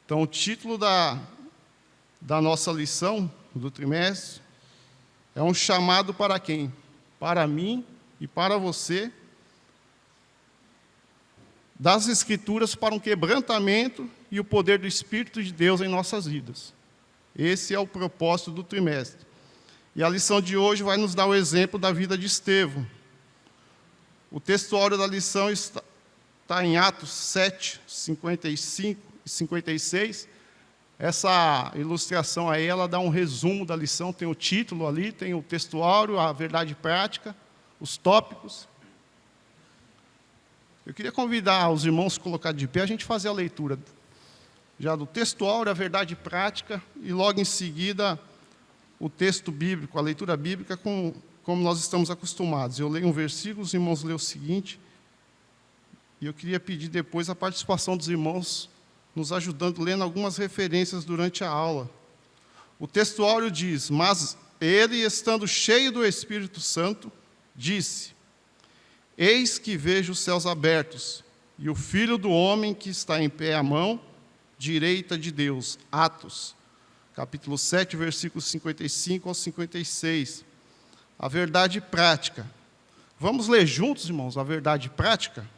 Então, o título da nossa lição do trimestre é um chamado para quem? Para mim e para você, das Escrituras para um quebrantamento e o poder do Espírito de Deus em nossas vidas. Esse é o propósito do trimestre. E a lição de hoje vai nos dar o exemplo da vida de Estevão. O textuário da lição está em Atos 7, 55 e 56. Essa ilustração aí, ela dá um resumo da lição, tem o título ali, tem o textuário, a verdade prática, os tópicos. Eu queria convidar os irmãos a colocar de pé, a gente fazer a leitura já do textuário, a verdade prática, e logo em seguida o texto bíblico, a leitura bíblica, como nós estamos acostumados. Eu leio um versículo, os irmãos leem o seguinte, e eu queria pedir depois a participação dos irmãos, nos ajudando, lendo algumas referências durante a aula. O textuário diz: mas ele, estando cheio do Espírito Santo, disse: eis que vejo os céus abertos, e o Filho do Homem que está em pé à mão direita de Deus. Atos, capítulo 7, versículos 55 ao 56. A verdade prática. Vamos ler juntos, irmãos, a verdade prática?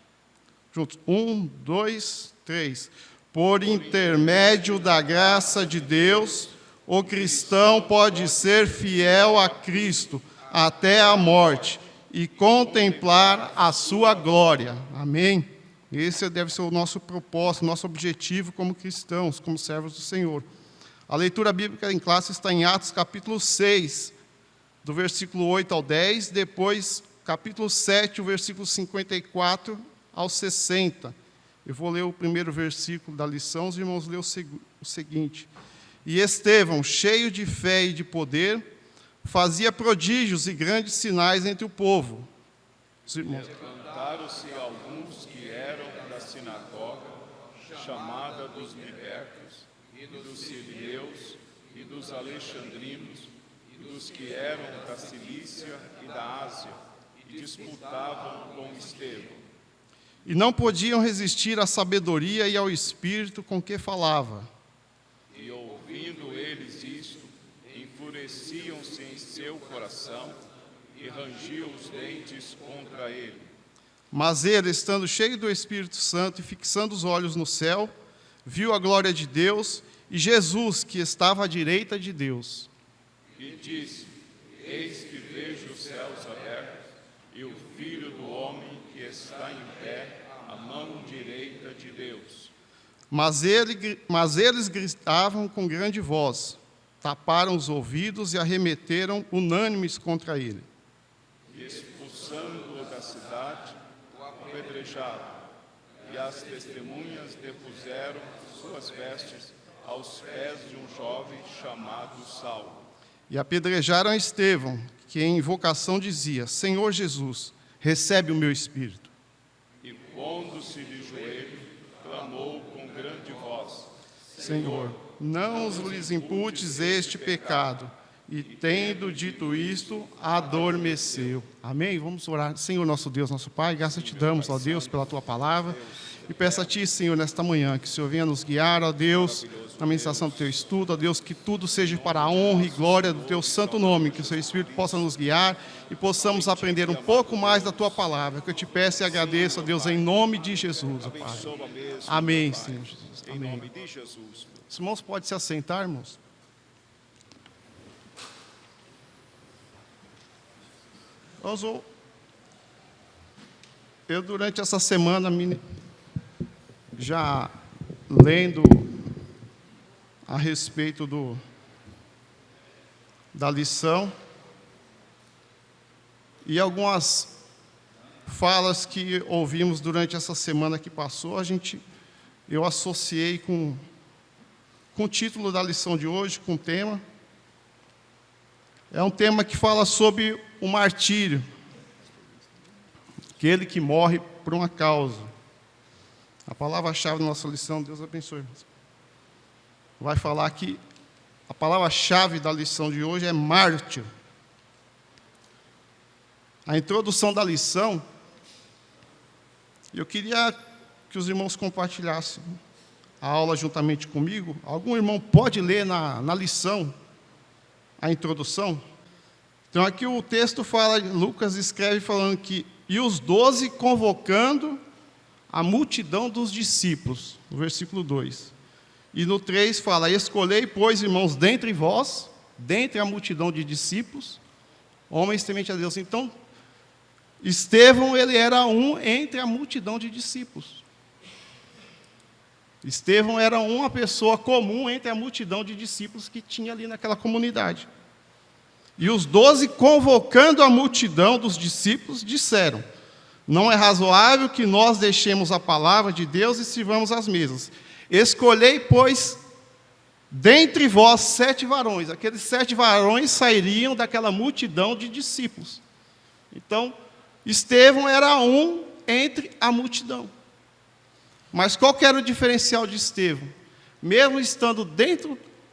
Juntos. 1, 2, 3. Por intermédio da graça de Deus, o cristão pode ser fiel a Cristo até a morte e contemplar a sua glória. Amém? Esse deve ser o nosso propósito, nosso objetivo como cristãos, como servos do Senhor. A leitura bíblica em classe está em Atos, capítulo 6, do versículo 8 ao 10, depois, capítulo 7, o versículo 54 ao 60. Eu vou ler o primeiro versículo da lição, os irmãos lêem o seguinte. E Estevão, cheio de fé e de poder, fazia prodígios e grandes sinais entre o povo. Os irmãos. Levantaram-se alguns que eram da sinagoga, chamada dos libertos, e dos sirineus, e dos alexandrinos, e dos que eram da Cilícia e da Ásia, e disputavam com Estevão. E não podiam resistir à sabedoria e ao espírito com que falava. E ouvindo eles isto, enfureciam-se em seu coração, e rangiam os dentes contra ele. Mas ele, estando cheio do Espírito Santo e fixando os olhos no céu, viu a glória de Deus e Jesus, que estava à direita de Deus. E disse: eis que vejo os céus abertos, e o Filho do Homem que está em pé, à mão direita de Deus. Mas eles gritavam com grande voz, taparam os ouvidos e arremeteram unânimes contra ele. E expulsando-o da cidade, o apedrejaram, e as testemunhas depuseram suas vestes aos pés de um jovem chamado Saulo. E apedrejaram Estevão, que em invocação dizia: Senhor Jesus, recebe o meu espírito. E pondo-se de joelho, clamou com grande voz: Senhor, não lhes imputes este pecado. E tendo dito isto, adormeceu. Amém? Vamos orar. Senhor, nosso Deus, nosso Pai, graças te damos, ó Deus, pela tua palavra. E peço a ti, Senhor, nesta manhã, que o Senhor venha nos guiar, ó Deus, na ministração do teu estudo, ó Deus, que tudo seja para a honra e glória do teu santo nome, que o seu Espírito possa nos guiar e possamos aprender um pouco mais da tua palavra, que eu te peço e agradeço, ó Deus, em nome de Jesus, ó Pai. Amém, Senhor Jesus. Em nome de Jesus. Os irmãos podem se assentar, irmãos? Eu, durante essa semana, já lendo a respeito da lição, e algumas falas que ouvimos durante essa semana que passou, eu associei com o título da lição de hoje, com o tema. É um tema que fala sobre o martírio, aquele que morre por uma causa. A palavra-chave da nossa lição, Deus abençoe, irmãos, vai falar que a palavra-chave da lição de hoje é mártir. A introdução da lição, eu queria que os irmãos compartilhassem a aula juntamente comigo, algum irmão pode ler na lição a introdução? Então aqui o texto fala, Lucas escreve falando que, e os 12 convocando a multidão dos discípulos, no versículo 2. E no 3 fala, escolhei, pois, irmãos, dentre vós, dentre a multidão de discípulos, homens tementes a Deus. Então, Estevão, ele era um entre a multidão de discípulos. Estevão era uma pessoa comum entre a multidão de discípulos que tinha ali naquela comunidade. E os 12, convocando a multidão dos discípulos, disseram, não é razoável que nós deixemos a palavra de Deus e sirvamos as mesas. Escolhei, pois, dentre vós 7 varões. Aqueles 7 varões sairiam daquela multidão de discípulos. Então, Estevão era um entre a multidão. Mas qual que era o diferencial de Estevão? Mesmo estando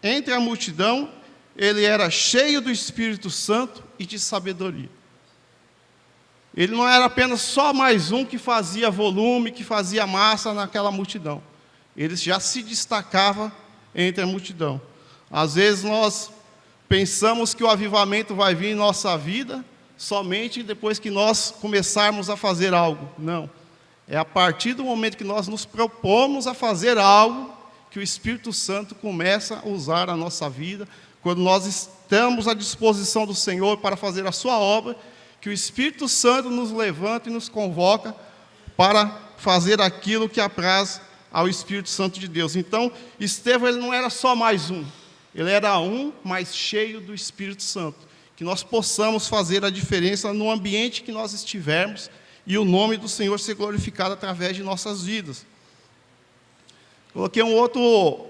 entre a multidão, ele era cheio do Espírito Santo e de sabedoria. Ele não era apenas só mais um que fazia volume, que fazia massa naquela multidão. Ele já se destacava entre a multidão. Às vezes nós pensamos que o avivamento vai vir em nossa vida somente depois que nós começarmos a fazer algo. Não. É a partir do momento que nós nos propomos a fazer algo que o Espírito Santo começa a usar a nossa vida. Quando nós estamos à disposição do Senhor para fazer a sua obra, que o Espírito Santo nos levanta e nos convoca para fazer aquilo que apraz ao Espírito Santo de Deus. Então, Estevão, ele não era só mais um, ele era um, mas cheio do Espírito Santo. Que nós possamos fazer a diferença no ambiente que nós estivermos e o nome do Senhor ser glorificado através de nossas vidas. Coloquei um outro...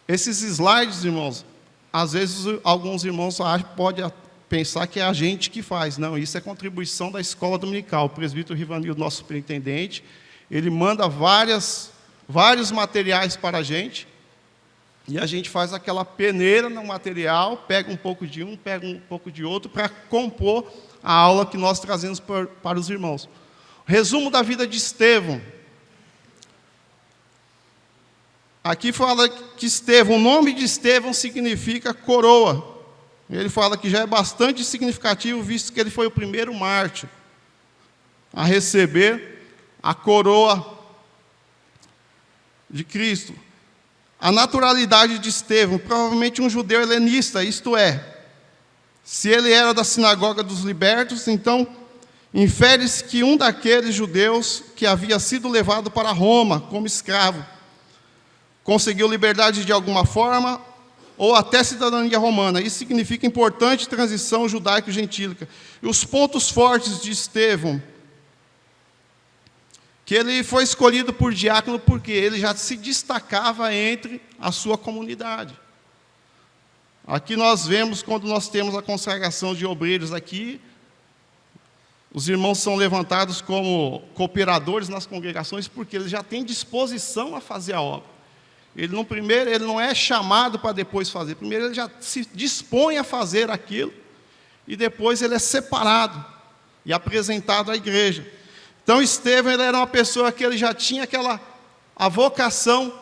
Esses slides, irmãos, às vezes alguns irmãos podem pensar que é a gente que faz. Não, isso é contribuição da escola dominical. O presbítero Rivanildo, nosso superintendente, ele manda vários materiais para a gente, e a gente faz aquela peneira no material, pega um pouco de um, pega um pouco de outro, para compor a aula que nós trazemos para os irmãos. Resumo da vida de Estevão. Aqui fala que Estevão, o nome de Estevão significa coroa. Ele fala que já é bastante significativo, visto que ele foi o primeiro mártir a receber a coroa de Cristo. A naturalidade de Estevão, provavelmente um judeu helenista, isto é, se ele era da sinagoga dos libertos, então infere-se que um daqueles judeus que havia sido levado para Roma como escravo, conseguiu liberdade de alguma forma, ou até cidadania romana. Isso significa importante transição judaico-gentílica. E os pontos fortes de Estevão, que ele foi escolhido por diácono porque ele já se destacava entre a sua comunidade. Aqui nós vemos, quando nós temos a consagração de obreiros aqui, os irmãos são levantados como cooperadores nas congregações porque eles já têm disposição a fazer a obra. Ele não é chamado para depois fazer. Primeiro ele já se dispõe a fazer aquilo e depois ele é separado e apresentado à igreja. Então Estevão, ele era uma pessoa que ele já tinha a vocação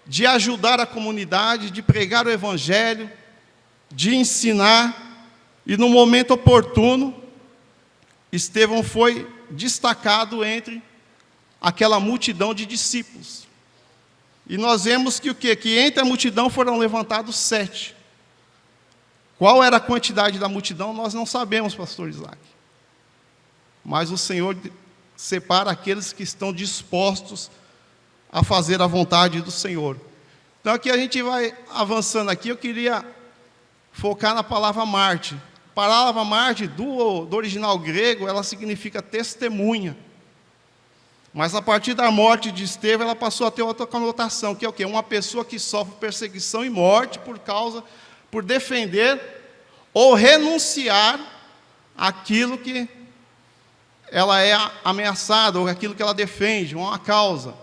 de ajudar a comunidade, de pregar o evangelho, de ensinar, e no momento oportuno Estevão foi destacado entre aquela multidão de discípulos. E nós vemos que o quê? Que entre a multidão foram levantados 7. Qual era a quantidade da multidão, nós não sabemos, pastor Isaac. Mas o Senhor separa aqueles que estão dispostos a fazer a vontade do Senhor. Então aqui a gente vai avançando aqui, eu queria focar na palavra mártir. A palavra mártir, do original grego, ela significa testemunha. Mas a partir da morte de Estevão, ela passou a ter outra conotação, que é o quê? Uma pessoa que sofre perseguição e morte por defender ou renunciar àquilo que ela é ameaçada, ou aquilo que ela defende, uma causa.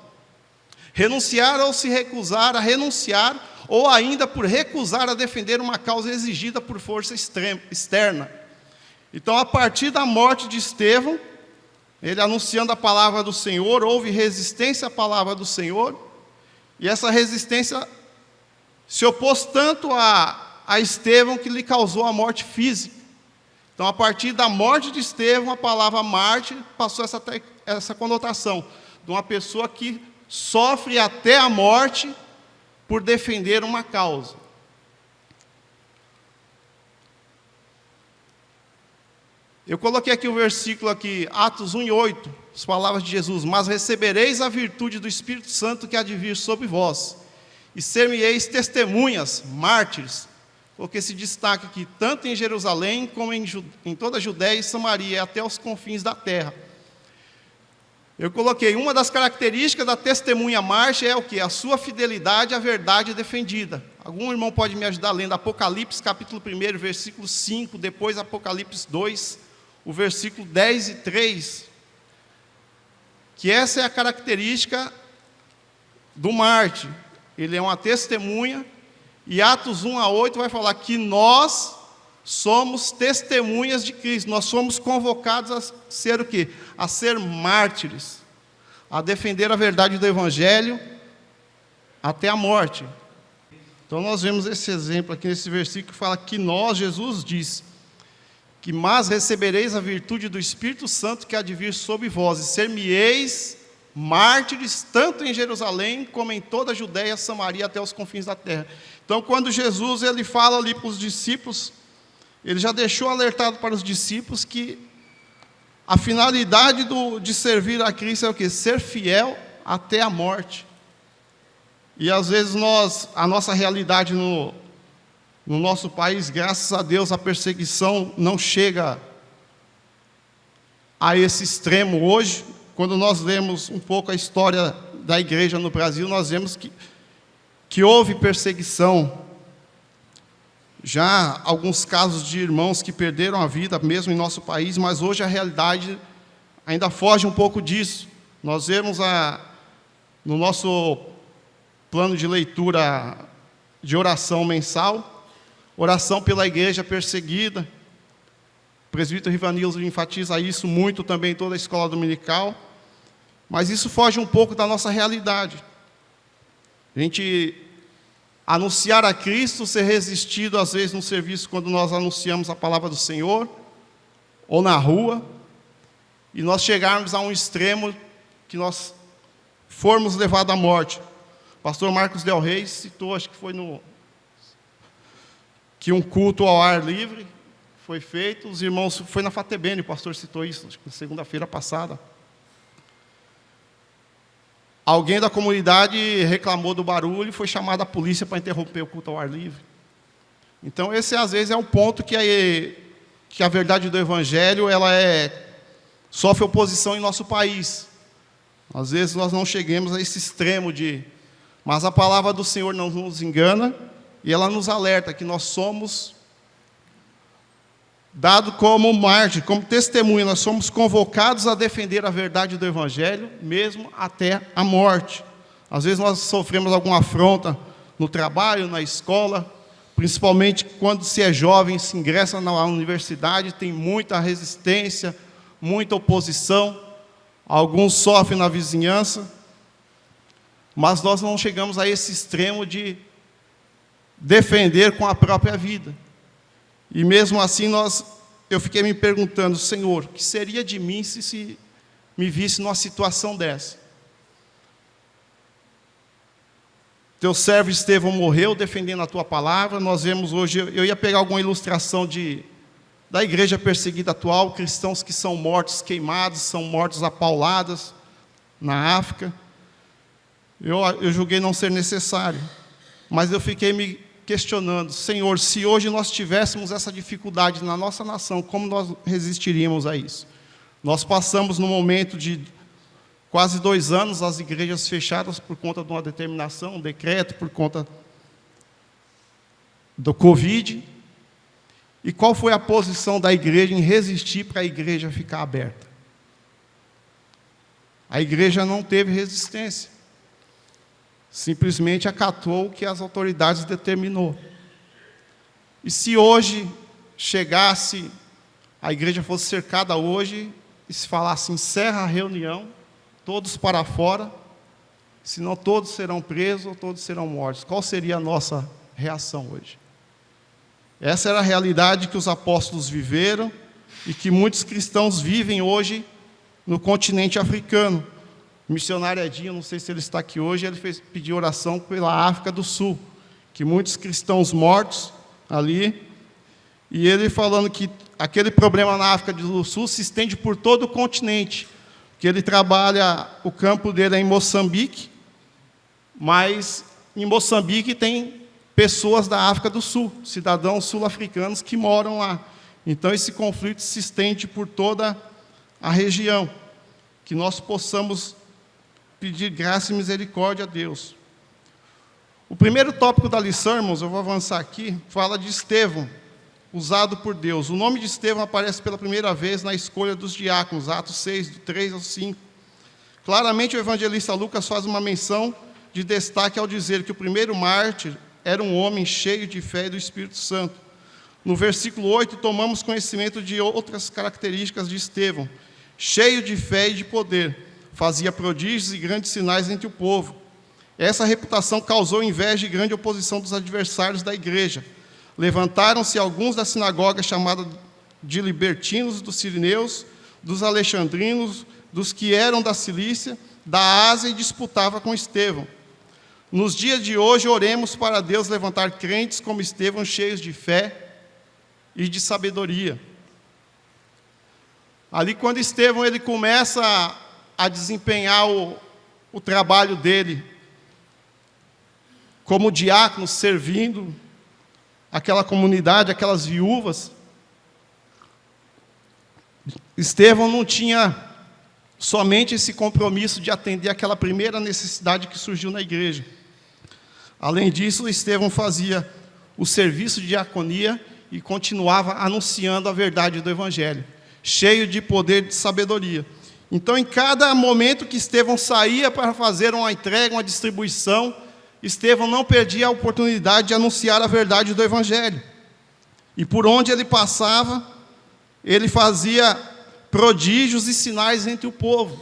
Renunciar ou se recusar a renunciar, ou ainda por recusar a defender uma causa exigida por força externa. Então, a partir da morte de Estevão, ele anunciando a palavra do Senhor, houve resistência à palavra do Senhor, E essa resistência se opôs tanto a Estevão que lhe causou a morte física. Então, a partir da morte de Estevão, a palavra mártir passou essa conotação de uma pessoa que sofre até a morte por defender uma causa. Eu coloquei aqui o versículo aqui, Atos 1:8, as palavras de Jesus: mas recebereis a virtude do Espírito Santo que há de vir sobre vós, e ser-me-eis testemunhas, mártires. Coloquei esse destaque aqui, tanto em Jerusalém, como em toda a Judéia e Samaria, até os confins da terra. Eu coloquei, uma das características da testemunha mártir é o quê? A sua fidelidade à verdade defendida. Algum irmão pode me ajudar lendo Apocalipse, capítulo 1, versículo 5, depois Apocalipse 2, o versículo 10 e 3. Que essa é a característica do mártir. Ele é uma testemunha, e Atos 1:8 vai falar que nós somos testemunhas de Cristo. Nós somos convocados a ser o quê? A ser mártires, a defender a verdade do Evangelho até a morte. Então nós vemos esse exemplo aqui nesse versículo que fala que nós, Jesus diz, que mas recebereis a virtude do Espírito Santo que há de vir sobre vós, e ser-me-eis mártires, tanto em Jerusalém, como em toda a Judéia, Samaria, até os confins da terra. Então, quando Jesus ele fala ali para os discípulos, ele já deixou alertado para os discípulos que a finalidade de servir a Cristo é o quê? Ser fiel até a morte. E às vezes a nossa realidade no nosso país, graças a Deus, a perseguição não chega a esse extremo hoje. Quando nós lemos um pouco a história da igreja no Brasil, nós vemos que houve perseguição. Já alguns casos de irmãos que perderam a vida, mesmo em nosso país, mas hoje a realidade ainda foge um pouco disso. Nós vemos no nosso plano de leitura de oração mensal, oração pela igreja perseguida. O presbítero Rivanildo enfatiza isso muito também em toda a escola dominical. Mas isso foge um pouco da nossa realidade. A gente anunciar a Cristo, ser resistido às vezes no serviço quando nós anunciamos a palavra do Senhor, ou na rua, e nós chegarmos a um extremo que nós formos levados à morte. O pastor Marcos Del Rey citou, acho que foi que um culto ao ar livre foi feito, os irmãos, foi na FATEBN, o pastor citou isso, acho que na segunda-feira passada. Alguém da comunidade reclamou do barulho e foi chamada a polícia para interromper o culto ao ar livre. Então, esse às vezes é um ponto que a verdade do Evangelho sofre oposição em nosso país. Às vezes nós não chegamos a esse extremo mas a palavra do Senhor não nos engana e ela nos alerta que nós somos dado como mártir, como testemunha, nós somos convocados a defender a verdade do Evangelho, mesmo até a morte. Às vezes nós sofremos alguma afronta no trabalho, na escola, principalmente quando se é jovem, se ingressa na universidade, tem muita resistência, muita oposição, alguns sofrem na vizinhança, mas nós não chegamos a esse extremo de defender com a própria vida. E mesmo assim eu fiquei me perguntando, Senhor, o que seria de mim se me visse numa situação dessa? Teu servo Estevão morreu defendendo a tua palavra. Nós vemos hoje, eu ia pegar alguma ilustração da igreja perseguida atual, cristãos que são mortos queimados, são mortos a pauladas na África. Eu julguei não ser necessário, mas eu fiquei me questionando, Senhor, se hoje nós tivéssemos essa dificuldade na nossa nação, como nós resistiríamos a isso? Nós passamos no momento de quase 2 anos as igrejas fechadas por conta de uma determinação, um decreto, por conta do Covid. E qual foi a posição da igreja em resistir para a igreja ficar aberta? A igreja não teve resistência. Simplesmente acatou o que as autoridades determinou. E se hoje chegasse, a igreja fosse cercada hoje, e se falasse, encerra a reunião, todos para fora, senão todos serão presos ou todos serão mortos. Qual seria a nossa reação hoje? Essa era a realidade que os apóstolos viveram e que muitos cristãos vivem hoje no continente africano. O missionário Edinho, não sei se ele está aqui hoje, ele pediu oração pela África do Sul, que muitos cristãos mortos ali, e ele falando que aquele problema na África do Sul se estende por todo o continente, que ele trabalha, o campo dele é em Moçambique, mas em Moçambique tem pessoas da África do Sul, cidadãos sul-africanos que moram lá. Então esse conflito se estende por toda a região, que nós possamos pedir graça e misericórdia a Deus. O primeiro tópico da lição, irmãos, eu vou avançar aqui, fala de Estevão, usado por Deus. O nome de Estevão aparece pela primeira vez na escolha dos diáconos, Atos 6, do 3 ao 5. Claramente o evangelista Lucas faz uma menção de destaque ao dizer que o primeiro mártir era um homem cheio de fé e do Espírito Santo. No versículo 8, tomamos conhecimento de outras características de Estevão. Cheio de fé e de poder, fazia prodígios e grandes sinais entre o povo. Essa reputação causou inveja e grande oposição dos adversários da igreja. Levantaram-se alguns da sinagoga chamada de libertinos, dos sirineus, dos alexandrinos, dos que eram da Cilícia, da Ásia, e disputava com Estevão. Nos dias de hoje, oremos para Deus levantar crentes como Estevão, cheios de fé e de sabedoria. Ali, quando Estevão ele começa a desempenhar o trabalho dele como diácono, servindo aquela comunidade, aquelas viúvas, Estevão não tinha somente esse compromisso de atender aquela primeira necessidade que surgiu na igreja. Além disso, Estevão fazia o serviço de diaconia e continuava anunciando a verdade do Evangelho, cheio de poder e de sabedoria. Então, em cada momento que Estevão saía para fazer uma entrega, uma distribuição, Estevão não perdia a oportunidade de anunciar a verdade do Evangelho. E por onde ele passava, ele fazia prodígios e sinais entre o povo.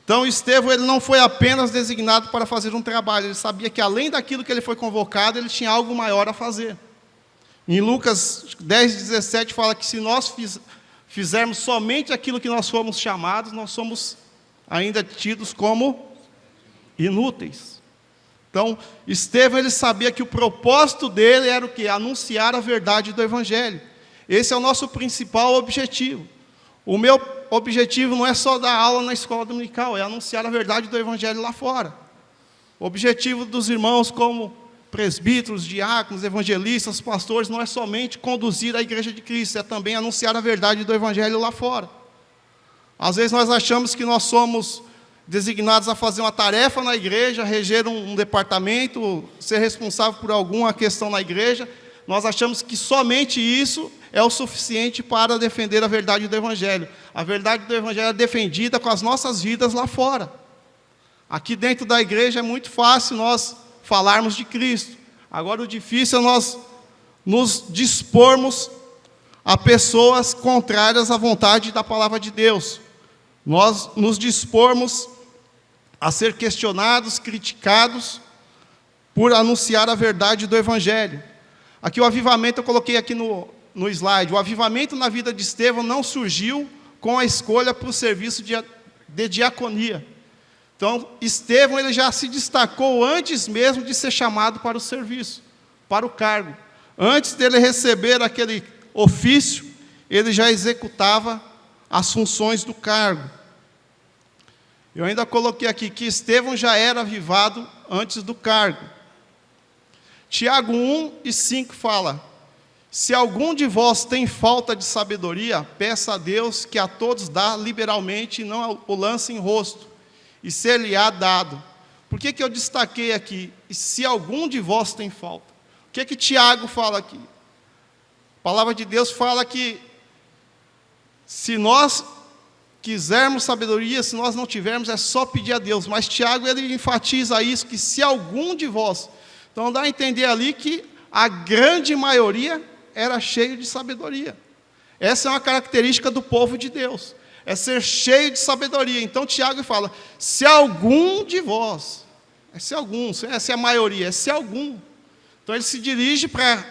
Então, Estevão ele não foi apenas designado para fazer um trabalho, ele sabia que além daquilo que ele foi convocado, ele tinha algo maior a fazer. Em Lucas 10:17 fala que se nós fizermos somente aquilo que nós fomos chamados, nós somos ainda tidos como inúteis. Então, Estevão ele sabia que o propósito dele era o quê? Anunciar a verdade do Evangelho. Esse é o nosso principal objetivo. O meu objetivo não é só dar aula na escola dominical, é anunciar a verdade do Evangelho lá fora. O objetivo dos irmãos como presbíteros, diáconos, evangelistas, pastores, não é somente conduzir a igreja de Cristo, é também anunciar a verdade do Evangelho lá fora. Às vezes nós achamos que nós somos designados a fazer uma tarefa na igreja, reger um departamento, ser responsável por alguma questão na igreja. Nós achamos que somente isso é o suficiente para defender a verdade do Evangelho. A verdade do Evangelho é defendida com as nossas vidas lá fora. Aqui dentro da igreja é muito fácil nós falarmos de Cristo. Agora o difícil é nós nos dispormos a pessoas contrárias à vontade da palavra de Deus. Nós nos dispormos a ser questionados, criticados, por anunciar a verdade do Evangelho. Aqui o avivamento, eu coloquei aqui no slide, o avivamento na vida de Estevão não surgiu com a escolha para o serviço de diaconia. Então, Estevão ele já se destacou antes mesmo de ser chamado para o serviço, para o cargo. Antes dele receber aquele ofício, ele já executava as funções do cargo. Eu ainda coloquei aqui que Estevão já era avivado antes do cargo. Tiago 1:5 fala: se algum de vós tem falta de sabedoria, peça a Deus que a todos dá liberalmente e não o lance em rosto, e ser-lhe-á dado. Por que eu destaquei aqui? Se algum de vós tem falta. O que Tiago fala aqui? A palavra de Deus fala que se nós quisermos sabedoria, se nós não tivermos, é só pedir a Deus. Mas Tiago ele enfatiza isso, que se algum de vós. Então dá a entender ali que a grande maioria era cheio de sabedoria. Essa é uma característica do povo de Deus, é ser cheio de sabedoria. Então Tiago fala, se algum de vós, É se algum, essa é a maioria, é se algum. Então ele se dirige para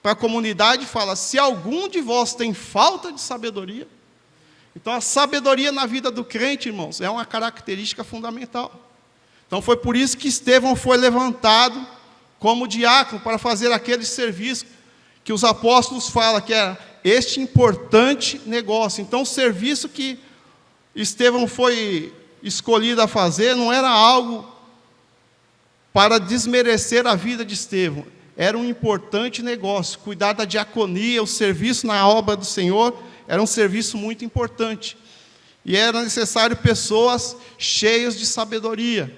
a comunidade e fala: se algum de vós tem falta de sabedoria. Então a sabedoria na vida do crente, irmãos, é uma característica fundamental. Então foi por isso que Estevão foi levantado como diácono para fazer aquele serviço que os apóstolos falam que era este importante negócio. Então o serviço que Estevão foi escolhido a fazer não era algo para desmerecer a vida de Estevão. Era um importante negócio. Cuidar da diaconia, o serviço na obra do Senhor, era um serviço muito importante. E era necessário pessoas cheias de sabedoria.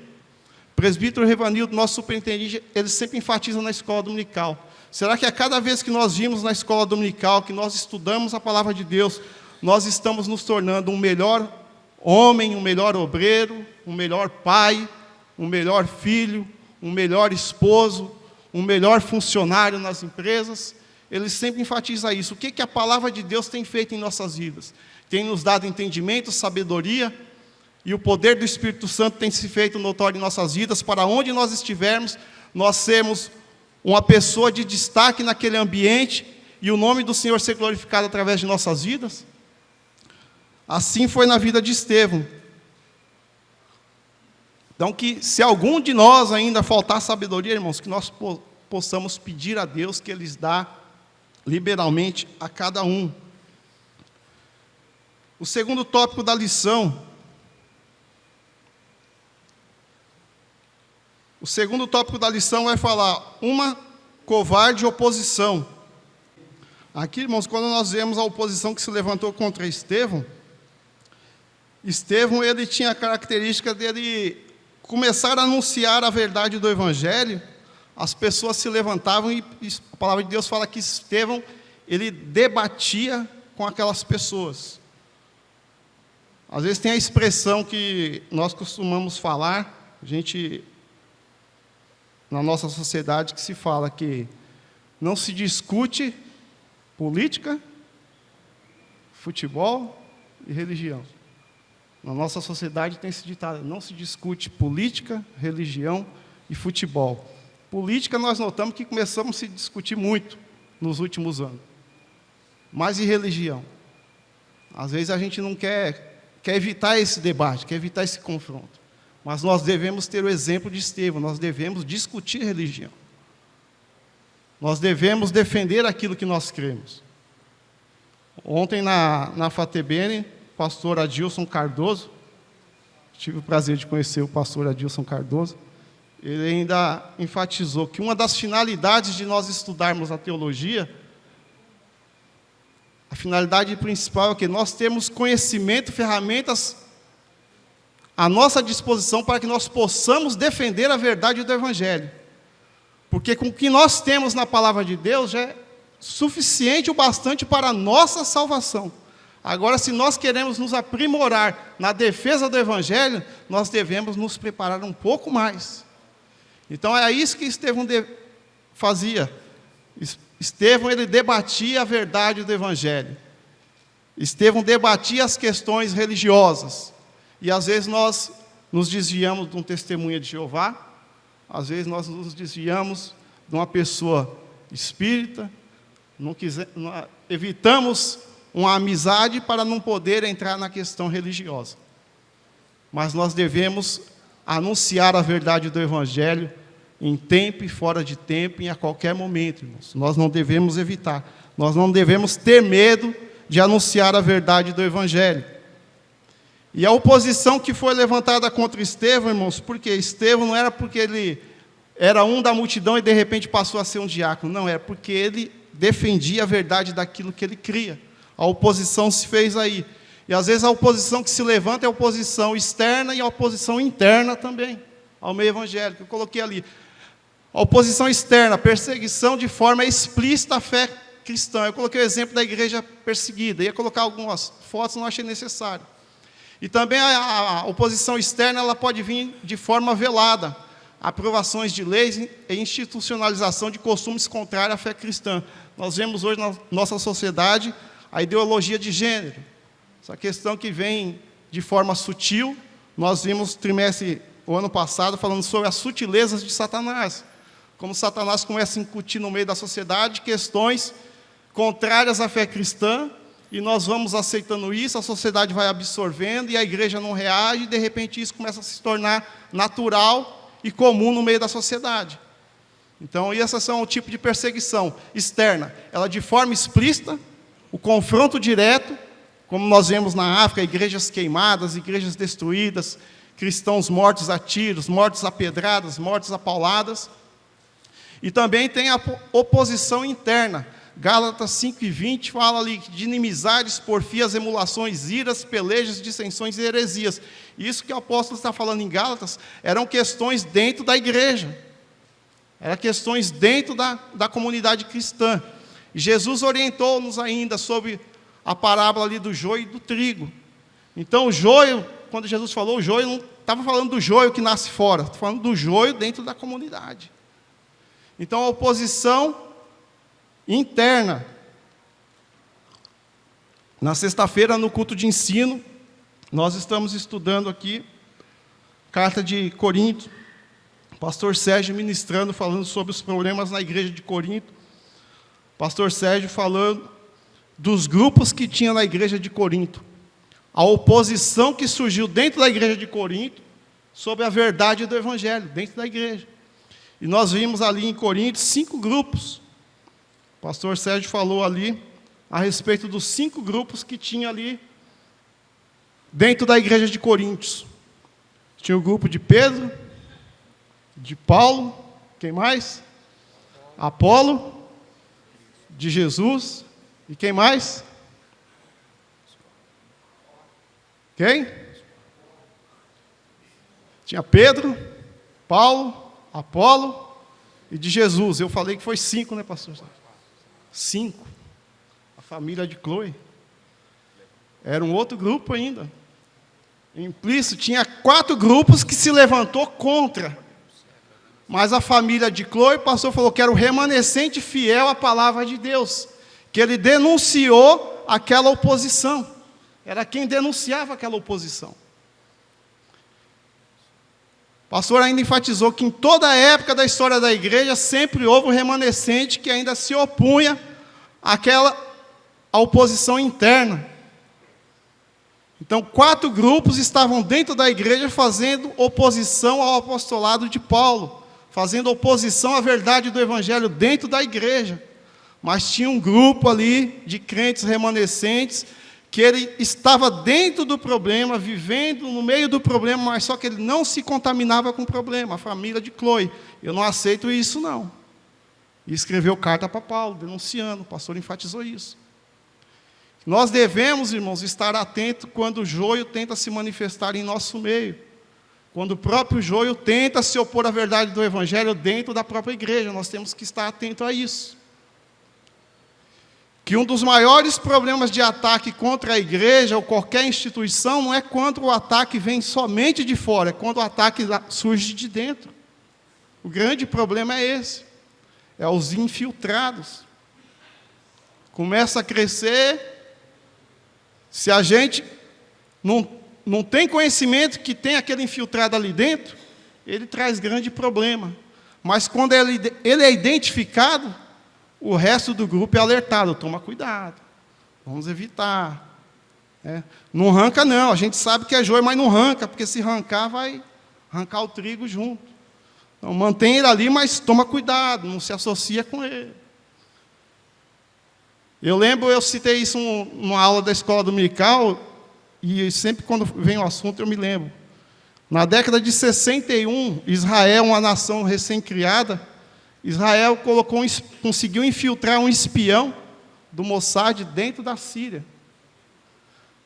O presbítero Revanildo, nosso superintendente, ele sempre enfatiza na escola dominical. Será que a cada vez que nós vimos na escola dominical, que nós estudamos a palavra de Deus, nós estamos nos tornando um melhor homem, um melhor obreiro, um melhor pai, um melhor filho, um melhor esposo, um melhor funcionário nas empresas? Ele sempre enfatiza isso. O que a palavra de Deus tem feito em nossas vidas? Tem nos dado entendimento, sabedoria, e o poder do Espírito Santo tem se feito notório em nossas vidas, para onde nós estivermos, nós sermos uma pessoa de destaque naquele ambiente, e o nome do Senhor ser glorificado através de nossas vidas? Assim foi na vida de Estevão. Então, que se algum de nós ainda faltar sabedoria, irmãos, que nós possamos pedir a Deus que Ele dá liberalmente a cada um. O segundo tópico da lição. O segundo tópico da lição vai falar uma covarde oposição. Aqui, irmãos, quando nós vemos a oposição que se levantou contra Estevão, ele tinha a característica dele começar a anunciar a verdade do Evangelho. As pessoas se levantavam e a palavra de Deus fala que Estevão, ele debatia com aquelas pessoas. Às vezes tem a expressão que nós costumamos falar, na nossa sociedade, que se fala que não se discute política, futebol e religião. Na nossa sociedade tem esse ditado: não se discute política, religião e futebol. Política nós notamos que começamos a se discutir muito nos últimos anos. Mas e religião? Às vezes a gente não quer evitar esse debate, quer evitar esse confronto. Mas nós devemos ter o exemplo de Estevão, nós devemos discutir religião. Nós devemos defender aquilo que nós cremos. Ontem na FATEBN, o pastor Adilson Cardoso, tive o prazer de conhecer o pastor Adilson Cardoso, ele ainda enfatizou que uma das finalidades de nós estudarmos a teologia, a finalidade principal é que nós temos conhecimento, ferramentas à nossa disposição para que nós possamos defender a verdade do Evangelho. Porque com o que nós temos na palavra de Deus já é suficiente o bastante para a nossa salvação. Agora, se nós queremos nos aprimorar na defesa do Evangelho, nós devemos nos preparar um pouco mais. Então, é isso que Estevão fazia. Estevão, ele debatia a verdade do Evangelho. Estevão debatia as questões religiosas. E, às vezes, nós nos desviamos de um testemunha de Jeová, às vezes, nós nos desviamos de uma pessoa espírita, evitamos uma amizade para não poder entrar na questão religiosa. Mas nós devemos anunciar a verdade do Evangelho em tempo e fora de tempo, e a qualquer momento, irmãos. Nós não devemos evitar, nós não devemos ter medo de anunciar a verdade do Evangelho. E a oposição que foi levantada contra Estevão, irmãos, porque Estevão não era porque ele era um da multidão e de repente passou a ser um diácono, não, era porque ele defendia a verdade daquilo que ele cria. A oposição se fez aí. E às vezes a oposição que se levanta é a oposição externa e a oposição interna também, ao meio evangélico. Eu coloquei ali. A oposição externa, perseguição de forma explícita à fé cristã. Eu coloquei o exemplo da igreja perseguida. Ia colocar algumas fotos, não achei necessário. E também a oposição externa, ela pode vir de forma velada. Aprovações de leis e institucionalização de costumes contrários à fé cristã. Nós vemos hoje na nossa sociedade a ideologia de gênero. Essa questão que vem de forma sutil. Nós vimos trimestre o ano passado, falando sobre as sutilezas de Satanás. Como Satanás começa a incutir no meio da sociedade questões contrárias à fé cristã, e nós vamos aceitando isso, a sociedade vai absorvendo, e a igreja não reage, e de repente isso começa a se tornar natural e comum no meio da sociedade. Então, essas são o tipo de perseguição externa. Ela de forma explícita, o confronto direto, como nós vemos na África, igrejas queimadas, igrejas destruídas, cristãos mortos a tiros, mortos a pedradas, mortos a pauladas. E também tem a oposição interna. Gálatas 5:20 fala ali de inimizades, porfias, emulações, iras, pelejas, dissensões e heresias. Isso que o apóstolo está falando em Gálatas eram questões dentro da igreja. Eram questões dentro da comunidade cristã. E Jesus orientou-nos ainda sobre a parábola ali do joio e do trigo. Então o joio, quando Jesus falou o joio, não estava falando do joio que nasce fora, estava falando do joio dentro da comunidade. Então a oposição interna. Na sexta-feira, no culto de ensino, nós estamos estudando aqui, carta de Corinto, pastor Sérgio ministrando, falando sobre os problemas na igreja de Corinto, pastor Sérgio falando dos grupos que tinha na igreja de Corinto, a oposição que surgiu dentro da igreja de Corinto, sobre a verdade do evangelho, dentro da igreja. E nós vimos ali em Corinto 5 grupos. O pastor Sérgio falou ali a respeito dos 5 grupos que tinha ali dentro da igreja de Coríntios. Tinha o grupo de Pedro, de Paulo, quem mais? Apolo, de Jesus, e quem mais? Quem? Tinha Pedro, Paulo, Apolo e de Jesus. Eu falei que foi 5, né, pastor? 5. A família de Chloe. Era um outro grupo ainda. Implícito, tinha 4 grupos que se levantou contra. Mas a família de Chloe, o pastor falou que era o remanescente fiel à palavra de Deus. Que ele denunciou aquela oposição. Era quem denunciava aquela oposição. O pastor ainda enfatizou que em toda a época da história da igreja, sempre houve um remanescente que ainda se opunha à oposição interna. Então, 4 grupos estavam dentro da igreja fazendo oposição ao apostolado de Paulo, fazendo oposição à verdade do evangelho dentro da igreja. Mas tinha um grupo ali de crentes remanescentes que ele estava dentro do problema, vivendo no meio do problema, mas só que ele não se contaminava com o problema, a família de Chloe. Eu não aceito isso, não. E escreveu carta para Paulo, denunciando, o pastor enfatizou isso. Nós devemos, irmãos, estar atentos quando o joio tenta se manifestar em nosso meio. Quando o próprio joio tenta se opor à verdade do evangelho dentro da própria igreja, nós temos que estar atentos a isso. Que um dos maiores problemas de ataque contra a igreja ou qualquer instituição não é quando o ataque vem somente de fora, é quando o ataque surge de dentro. O grande problema é esse, é os infiltrados. Começa a crescer, se a gente não tem conhecimento que tem aquele infiltrado ali dentro, ele traz grande problema. Mas quando ele é identificado, o resto do grupo é alertado, toma cuidado, vamos evitar. Não arranca não, a gente sabe que é joio, mas não arranca, porque se arrancar, vai arrancar o trigo junto. Então mantém ele ali, mas toma cuidado, não se associa com ele. Eu citei isso numa aula da escola dominical, e sempre quando vem o assunto eu me lembro. Na década de 61, Israel, uma nação recém-criada, Israel conseguiu infiltrar um espião do Mossad dentro da Síria.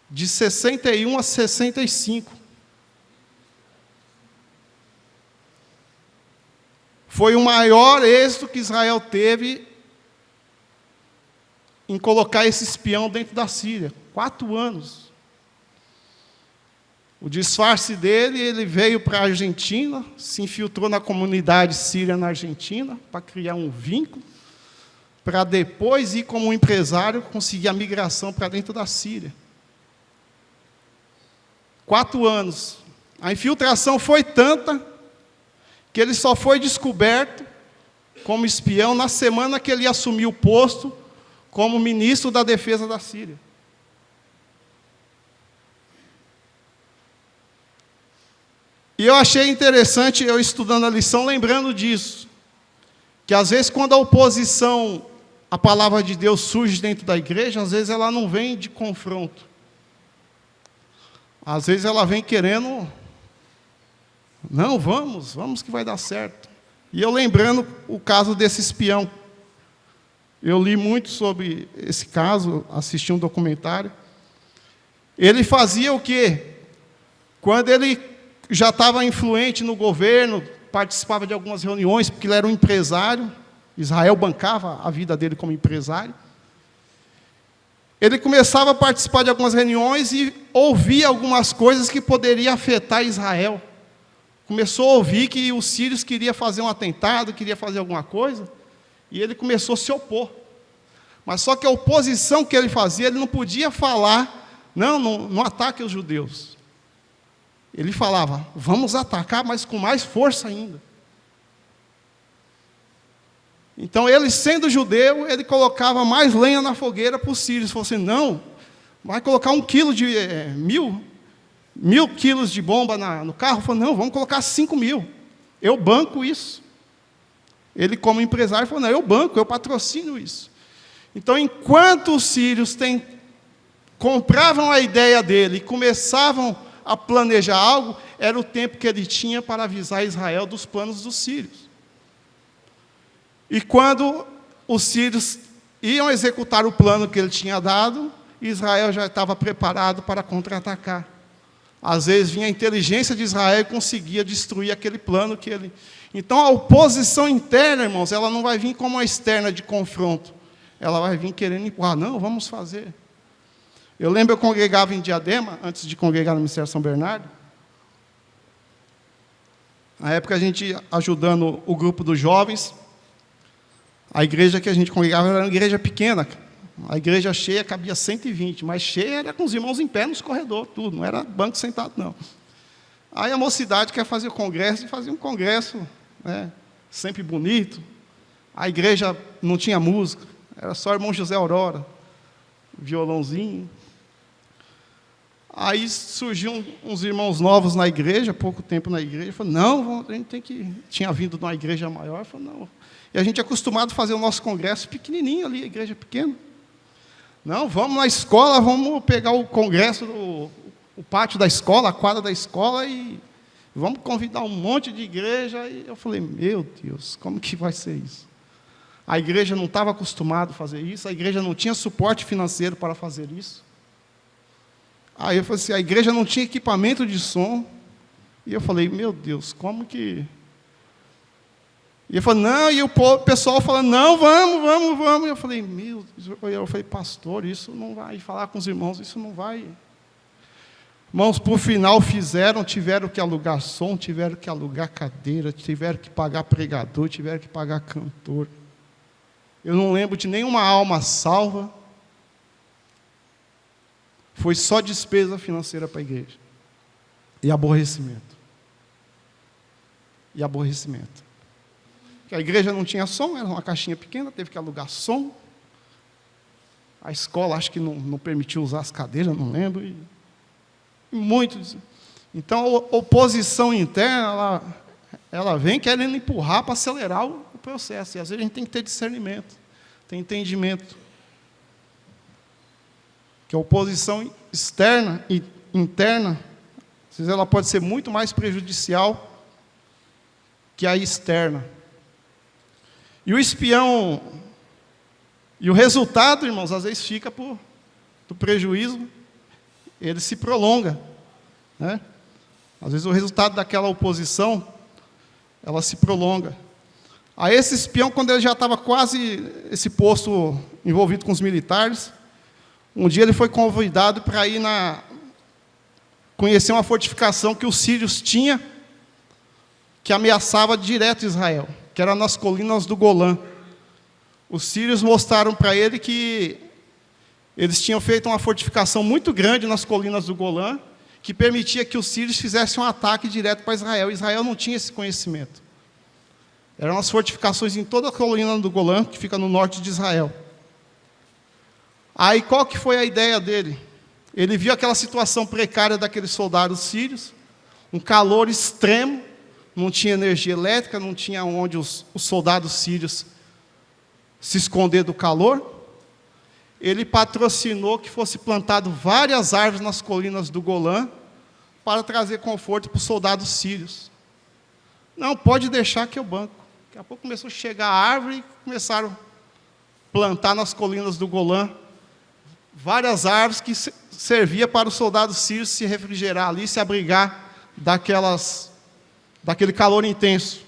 De 61 a 65. Foi o maior êxito que Israel teve em colocar esse espião dentro da Síria. 4 anos. O disfarce dele, ele veio para a Argentina, se infiltrou na comunidade síria na Argentina, para criar um vínculo, para depois ir como empresário, conseguir a migração para dentro da Síria. 4 anos. A infiltração foi tanta que ele só foi descoberto como espião na semana que ele assumiu o posto como ministro da defesa da Síria. E eu achei interessante, eu estudando a lição, lembrando disso, que às vezes quando a oposição à palavra de Deus surge dentro da igreja, às vezes ela não vem de confronto. Às vezes ela vem querendo, não, vamos que vai dar certo. E eu lembrando o caso desse espião. Eu li muito sobre esse caso, assisti um documentário. Ele fazia o quê? Quando ele já estava influente no governo, participava de algumas reuniões, porque ele era um empresário, Israel bancava a vida dele como empresário. Ele começava a participar de algumas reuniões e ouvia algumas coisas que poderiam afetar Israel. Começou a ouvir que os sírios queriam fazer um atentado, queriam fazer alguma coisa, e ele começou a se opor. Mas só que a oposição que ele fazia, ele não podia falar, não ataque os judeus. Ele falava, vamos atacar, mas com mais força ainda. Então, ele sendo judeu, ele colocava mais lenha na fogueira para os sírios. Falou assim, não, vai colocar 1 quilo de... 1.000 quilos de bomba no carro. Falou, não, vamos colocar 5.000. Eu banco isso. Ele, como empresário, falou, não, eu banco, eu patrocino isso. Então, enquanto os sírios compravam a ideia dele e começavam a planejar algo, era o tempo que ele tinha para avisar Israel dos planos dos sírios. E quando os sírios iam executar o plano que ele tinha dado, Israel já estava preparado para contra-atacar. Às vezes vinha a inteligência de Israel e conseguia destruir aquele plano que ele... Então a oposição interna, irmãos, ela não vai vir como a externa de confronto. Ela vai vir querendo empurrar, não, vamos fazer. Eu lembro, eu congregava em Diadema, antes de congregar no Ministério São Bernardo. Na época, a gente ajudando o grupo dos jovens. A igreja que a gente congregava era uma igreja pequena. A igreja cheia cabia 120, mas cheia era com os irmãos em pé nos corredores, tudo. Não era banco sentado, não. Aí a mocidade quer fazer o congresso, e fazia um congresso, né, sempre bonito. A igreja não tinha música, era só o irmão José Aurora, violãozinho. Aí surgiam uns irmãos novos na igreja, pouco tempo na igreja, falou, não, a gente tem que... Tinha vindo de uma igreja maior, falou, não. E a gente é acostumado a fazer o nosso congresso pequenininho ali, a igreja pequena. Não, vamos na escola, vamos pegar o congresso, o pátio da escola, a quadra da escola, e vamos convidar um monte de igreja. E eu falei, meu Deus, como que vai ser isso? A igreja não estava acostumada a fazer isso, a igreja não tinha suporte financeiro para fazer isso. Aí eu falei assim, a igreja não tinha equipamento de som. E eu falei, meu Deus, como que... E ele falou, não, e o pessoal falando, não, vamos. E eu falei, meu Deus, eu falei, pastor, isso não vai, falar com os irmãos, isso não vai. Irmãos, por final tiveram que alugar som, tiveram que alugar cadeira, tiveram que pagar pregador, tiveram que pagar cantor. Eu não lembro de nenhuma alma salva. Foi só despesa financeira para a igreja. E aborrecimento. Porque a igreja não tinha som, era uma caixinha pequena, teve que alugar som. A escola, acho que não permitiu usar as cadeiras, não lembro. E muitos. Então, a oposição interna, ela vem querendo empurrar para acelerar o processo. E às vezes a gente tem que ter discernimento, ter entendimento. Que a oposição externa e interna, às vezes ela pode ser muito mais prejudicial que a externa. E o espião, e o resultado, irmãos, às vezes fica do prejuízo, ele se prolonga, né? Às vezes o resultado daquela oposição, ela se prolonga. Aí esse espião, quando ele já estava quase, esse posto envolvido com os militares, um dia ele foi convidado para ir conhecer uma fortificação que os sírios tinham, que ameaçava direto Israel, que era nas colinas do Golã. Os sírios mostraram para ele que eles tinham feito uma fortificação muito grande nas colinas do Golã, que permitia que os sírios fizessem um ataque direto para Israel. Israel não tinha esse conhecimento. Eram as fortificações em toda a colina do Golã, que fica no norte de Israel. Aí qual que foi a ideia dele? Ele viu aquela situação precária daqueles soldados sírios, um calor extremo, não tinha energia elétrica, não tinha onde os soldados sírios se esconder do calor. Ele patrocinou que fosse plantado várias árvores nas colinas do Golã para trazer conforto para os soldados sírios. Não, pode deixar que eu banco. Daqui a pouco começou a chegar a árvore e começaram a plantar nas colinas do Golã várias árvores que servia para os soldados sírios se refrigerar ali, se abrigar daquele calor intenso.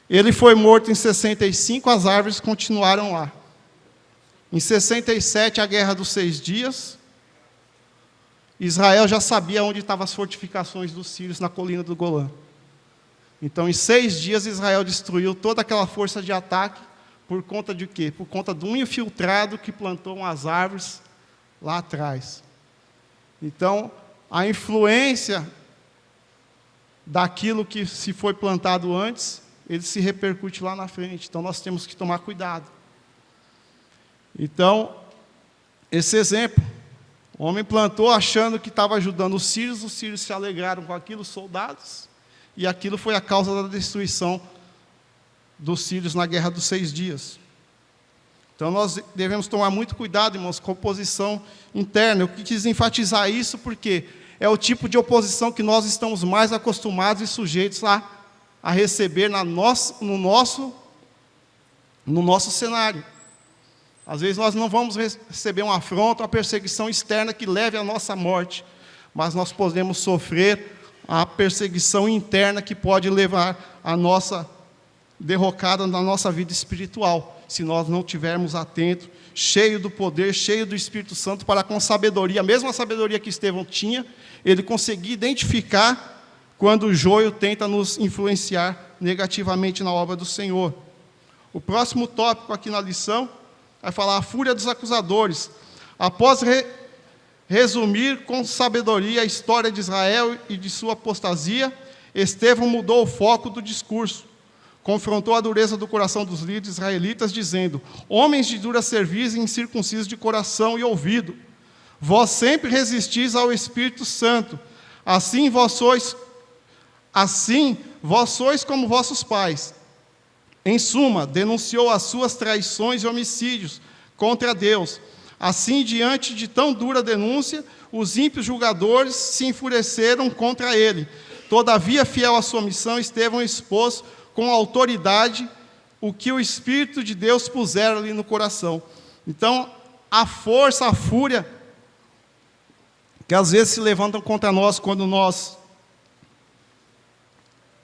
Ele foi morto em 65, as árvores continuaram lá. Em 67, a Guerra dos 6 Dias, Israel já sabia onde estavam as fortificações dos sírios na colina do Golã. Então, em 6 dias, Israel destruiu toda aquela força de ataque, por conta de quê? Por conta de um infiltrado que plantou umas árvores lá atrás. Então, a influência daquilo que se foi plantado antes, ele se repercute lá na frente. Então, nós temos que tomar cuidado. Então, esse exemplo, o homem plantou achando que estava ajudando os sírios se alegraram com aquilo, os soldados, e aquilo foi a causa da destruição dos sírios na Guerra dos 6 Dias. Então, nós devemos tomar muito cuidado, irmãos, com a oposição interna. Eu quis enfatizar isso porque é o tipo de oposição que nós estamos mais acostumados e sujeitos a receber no nosso cenário. Às vezes nós não vamos receber uma afronta, uma perseguição externa que leve à nossa morte, mas nós podemos sofrer a perseguição interna que pode levar à nossa derrocada na nossa vida espiritual, se nós não estivermos atentos, cheio do poder, cheio do Espírito Santo, para com sabedoria, a mesma sabedoria que Estevão tinha, ele conseguir identificar quando o joio tenta nos influenciar negativamente na obra do Senhor. O próximo tópico aqui na lição vai falar a fúria dos acusadores. Após resumir com sabedoria a história de Israel e de sua apostasia, Estevão mudou o foco do discurso. Confrontou a dureza do coração dos líderes israelitas, dizendo: homens de dura cerviz e incircuncisos de coração e ouvido, vós sempre resistis ao Espírito Santo, assim vós sois como vossos pais. Em suma, denunciou as suas traições e homicídios contra Deus. Assim, diante de tão dura denúncia, os ímpios julgadores se enfureceram contra ele. Todavia, fiel à sua missão, Estevão expôs com autoridade o que o Espírito de Deus pusera ali no coração. Então, a força, a fúria, que às vezes se levantam contra nós quando nós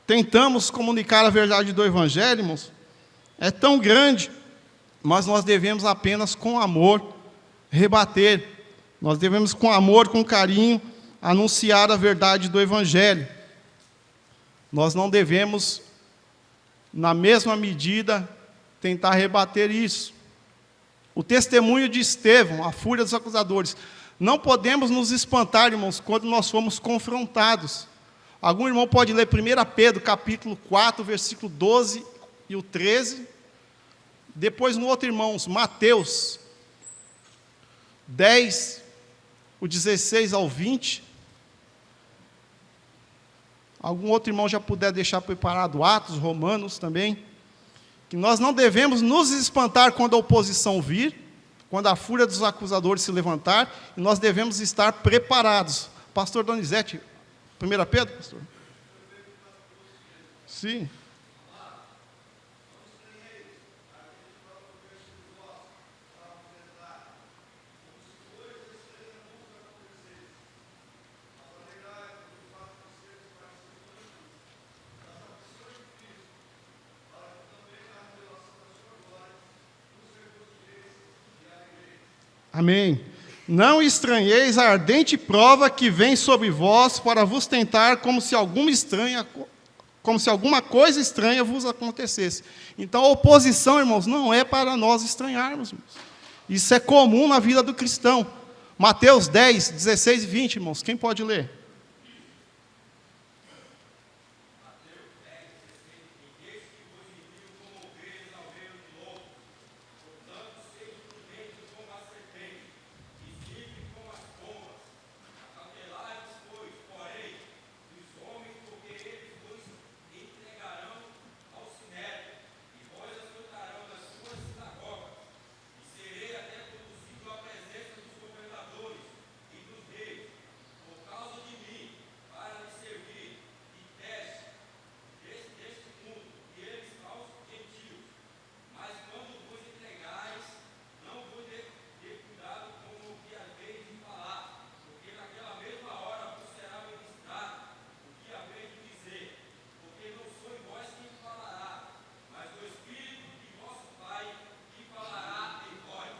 tentamos comunicar a verdade do Evangelho, irmãos, é tão grande, mas nós devemos apenas com amor rebater. Nós devemos com amor, com carinho, anunciar a verdade do Evangelho. Nós não devemos, na mesma medida, tentar rebater isso. O testemunho de Estevão, a fúria dos acusadores. Não podemos nos espantar, irmãos, quando nós fomos confrontados. Algum irmão pode ler 1 Pedro, capítulo 4, versículo 12 e o 13. Depois, no outro, irmãos, Mateus 10, o 16 ao 20. Algum outro irmão já puder deixar preparado Atos, Romanos também. Que nós não devemos nos espantar quando a oposição vir, quando a fúria dos acusadores se levantar, e nós devemos estar preparados. Pastor Donizete, 1 Pedro, pastor? Sim. Amém. Não estranheis a ardente prova que vem sobre vós para vos tentar como se alguma coisa estranha vos acontecesse. Então, a oposição, irmãos, não é para nós estranharmos, irmãos. Isso é comum na vida do cristão. Mateus 10, 16 e 20, irmãos. Quem pode ler?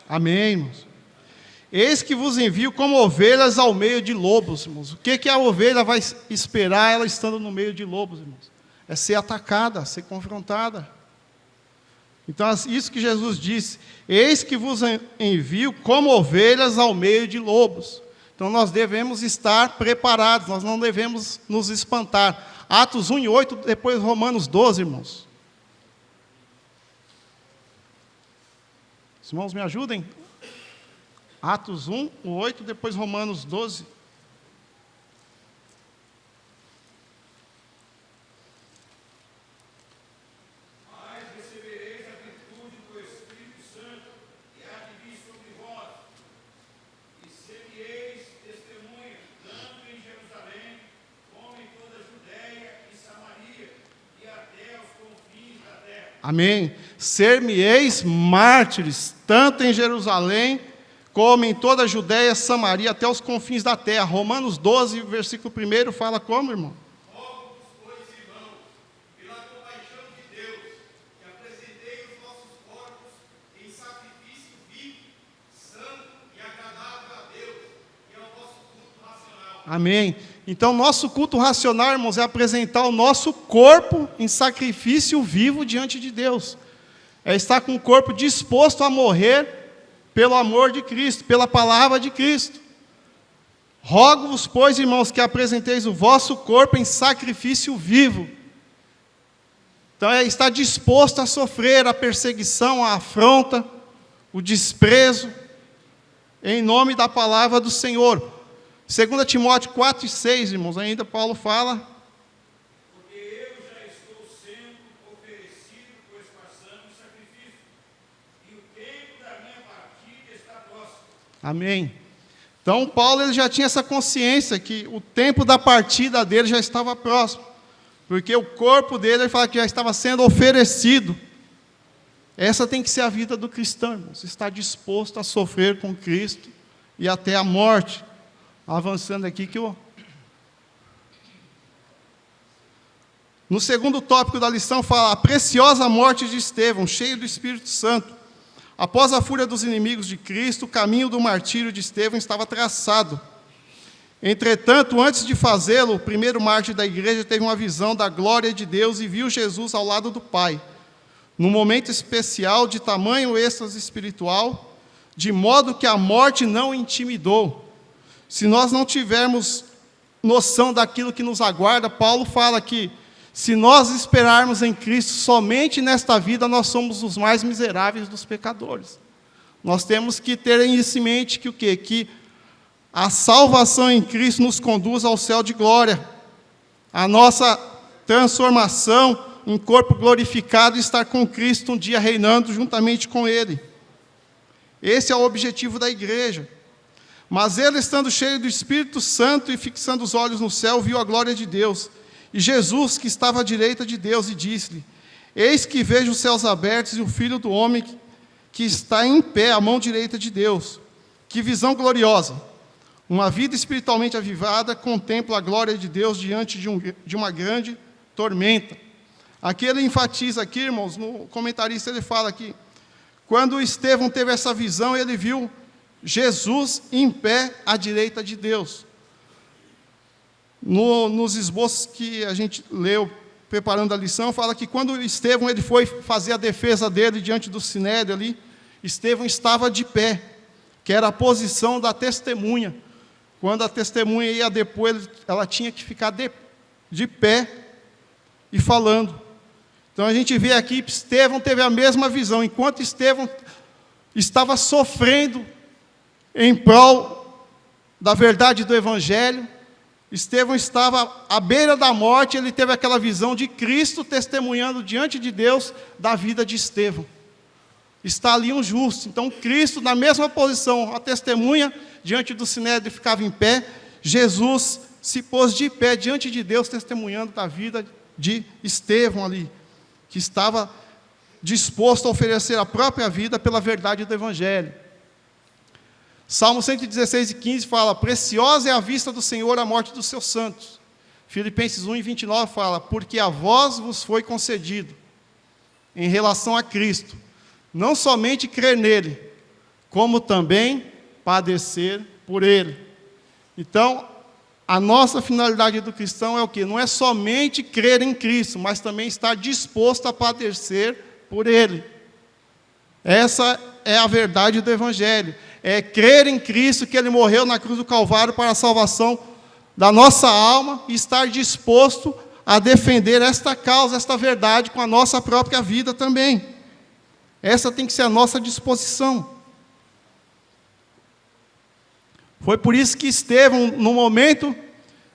Amém, irmãos. Eis que vos envio como ovelhas ao meio de lobos, irmãos. O que a ovelha vai esperar ela estando no meio de lobos, irmãos? É ser atacada, ser confrontada. Então, isso que Jesus disse, eis que vos envio como ovelhas ao meio de lobos. Então, nós devemos estar preparados, nós não devemos nos espantar. Atos 1 e 8, depois Romanos 12, irmãos. Os irmãos me ajudem? Atos 1, o 8, depois Romanos 12. Mas recebereis a virtude do Espírito Santo, e há de vir sobre vós, e sereis testemunhas, tanto em Jerusalém, como em toda a Judéia e Samaria, e até aos confins da terra. Amém. Ser-me-eis mártires, tanto em Jerusalém, como em toda a Judéia, Samaria, até os confins da terra. Romanos 12, versículo 1, fala como, irmão? Rogo-vos, pois, irmãos, pela compaixão de Deus, que apresentei os vossos corpos em sacrifício vivo, santo e agradável a Deus, que é o vosso culto racional. Amém. Então, nosso culto racional, irmãos, é apresentar o nosso corpo em sacrifício vivo diante de Deus. É estar com o corpo disposto a morrer pelo amor de Cristo, pela palavra de Cristo. Rogo-vos, pois, irmãos, que apresenteis o vosso corpo em sacrifício vivo. Então, é estar disposto a sofrer a perseguição, a afronta, o desprezo, em nome da palavra do Senhor. 2 Timóteo 4 e 6, irmãos, ainda Paulo fala. Porque eu já estou sendo oferecido por expiação e sacrifício, e o tempo da minha partida está próximo. Amém. Então, Paulo ele já tinha essa consciência que o tempo da partida dele já estava próximo, porque o corpo dele, ele fala que já estava sendo oferecido. Essa tem que ser a vida do cristão, irmãos, estar disposto a sofrer com Cristo e até a morte. Avançando aqui no segundo tópico da lição fala a preciosa morte de Estevão, cheio do Espírito Santo. Após a fúria dos inimigos de Cristo, o caminho do martírio de Estevão estava traçado. Entretanto, antes de fazê-lo, o primeiro mártir da igreja teve uma visão da glória de Deus e viu Jesus ao lado do Pai. Num momento especial de tamanho êxtase espiritual, de modo que a morte não o intimidou. Se nós não tivermos noção daquilo que nos aguarda, Paulo fala que se nós esperarmos em Cristo somente nesta vida, nós somos os mais miseráveis dos pecadores. Nós temos que ter isso em mente que o quê? Que a salvação em Cristo nos conduz ao céu de glória. A nossa transformação em corpo glorificado e estar com Cristo um dia reinando juntamente com Ele. Esse é o objetivo da igreja. Mas ele, estando cheio do Espírito Santo e fixando os olhos no céu, viu a glória de Deus. E Jesus, que estava à direita de Deus, e disse-lhe: Eis que vejo os céus abertos e o Filho do Homem que está em pé à mão direita de Deus. Que visão gloriosa! Uma vida espiritualmente avivada contempla a glória de Deus diante de uma grande tormenta. Aqui ele enfatiza, aqui, irmãos, no comentarista ele fala aqui, quando Estevão teve essa visão, ele viu Jesus em pé à direita de Deus. Nos esboços que a gente leu, preparando a lição, fala que quando Estevão ele foi fazer a defesa dele diante do Sinédrio ali, Estevão estava de pé, que era a posição da testemunha. Quando a testemunha ia depois, ela tinha que ficar de pé e falando. Então a gente vê aqui que Estevão teve a mesma visão. Enquanto Estevão estava sofrendo em prol da verdade do Evangelho, Estevão estava à beira da morte, ele teve aquela visão de Cristo testemunhando diante de Deus da vida de Estevão. Está ali um justo. Então Cristo, na mesma posição, a testemunha diante do Sinédrio ficava em pé, Jesus se pôs de pé diante de Deus, testemunhando da vida de Estevão ali, que estava disposto a oferecer a própria vida pela verdade do Evangelho. Salmo 116:15 fala: preciosa é a vista do Senhor a morte dos seus santos. Filipenses 1:29 fala: porque a vós vos foi concedido, em relação a Cristo, não somente crer nele, como também padecer por ele. Então, a nossa finalidade do cristão é o quê? Não é somente crer em Cristo, mas também estar disposto a padecer por ele. Essa é a verdade do Evangelho. É crer em Cristo, que ele morreu na cruz do Calvário para a salvação da nossa alma, e estar disposto a defender esta causa, esta verdade, com a nossa própria vida também. Essa tem que ser a nossa disposição. Foi por isso que Estevão, no momento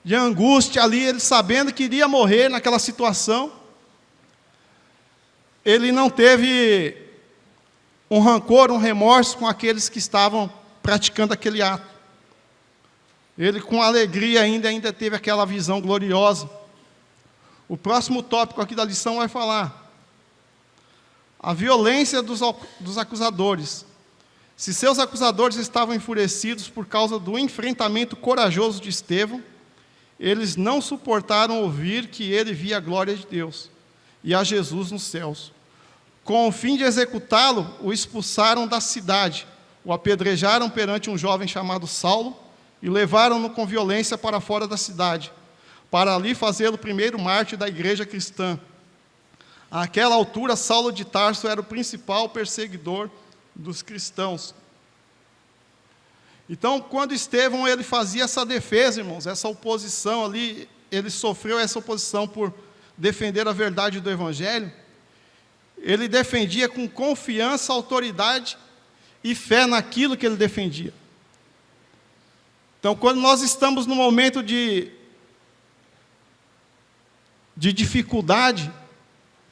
de angústia ali, ele sabendo que iria morrer naquela situação, ele não teve um rancor, um remorso com aqueles que estavam praticando aquele ato. Ele, com alegria, ainda teve aquela visão gloriosa. O próximo tópico aqui da lição vai falar a violência dos acusadores. Se seus acusadores estavam enfurecidos por causa do enfrentamento corajoso de Estevão, eles não suportaram ouvir que ele via a glória de Deus e a Jesus nos céus. Com o fim de executá-lo, o expulsaram da cidade, o apedrejaram perante um jovem chamado Saulo e levaram-no com violência para fora da cidade, para ali fazê-lo primeiro mártir da igreja cristã. Àquela altura, Saulo de Tarso era o principal perseguidor dos cristãos. Então, quando Estevão ele fazia essa defesa, irmãos, essa oposição ali, ele sofreu essa oposição por defender a verdade do Evangelho, ele defendia com confiança, autoridade e fé naquilo que ele defendia. Então, quando nós estamos num momento de dificuldade,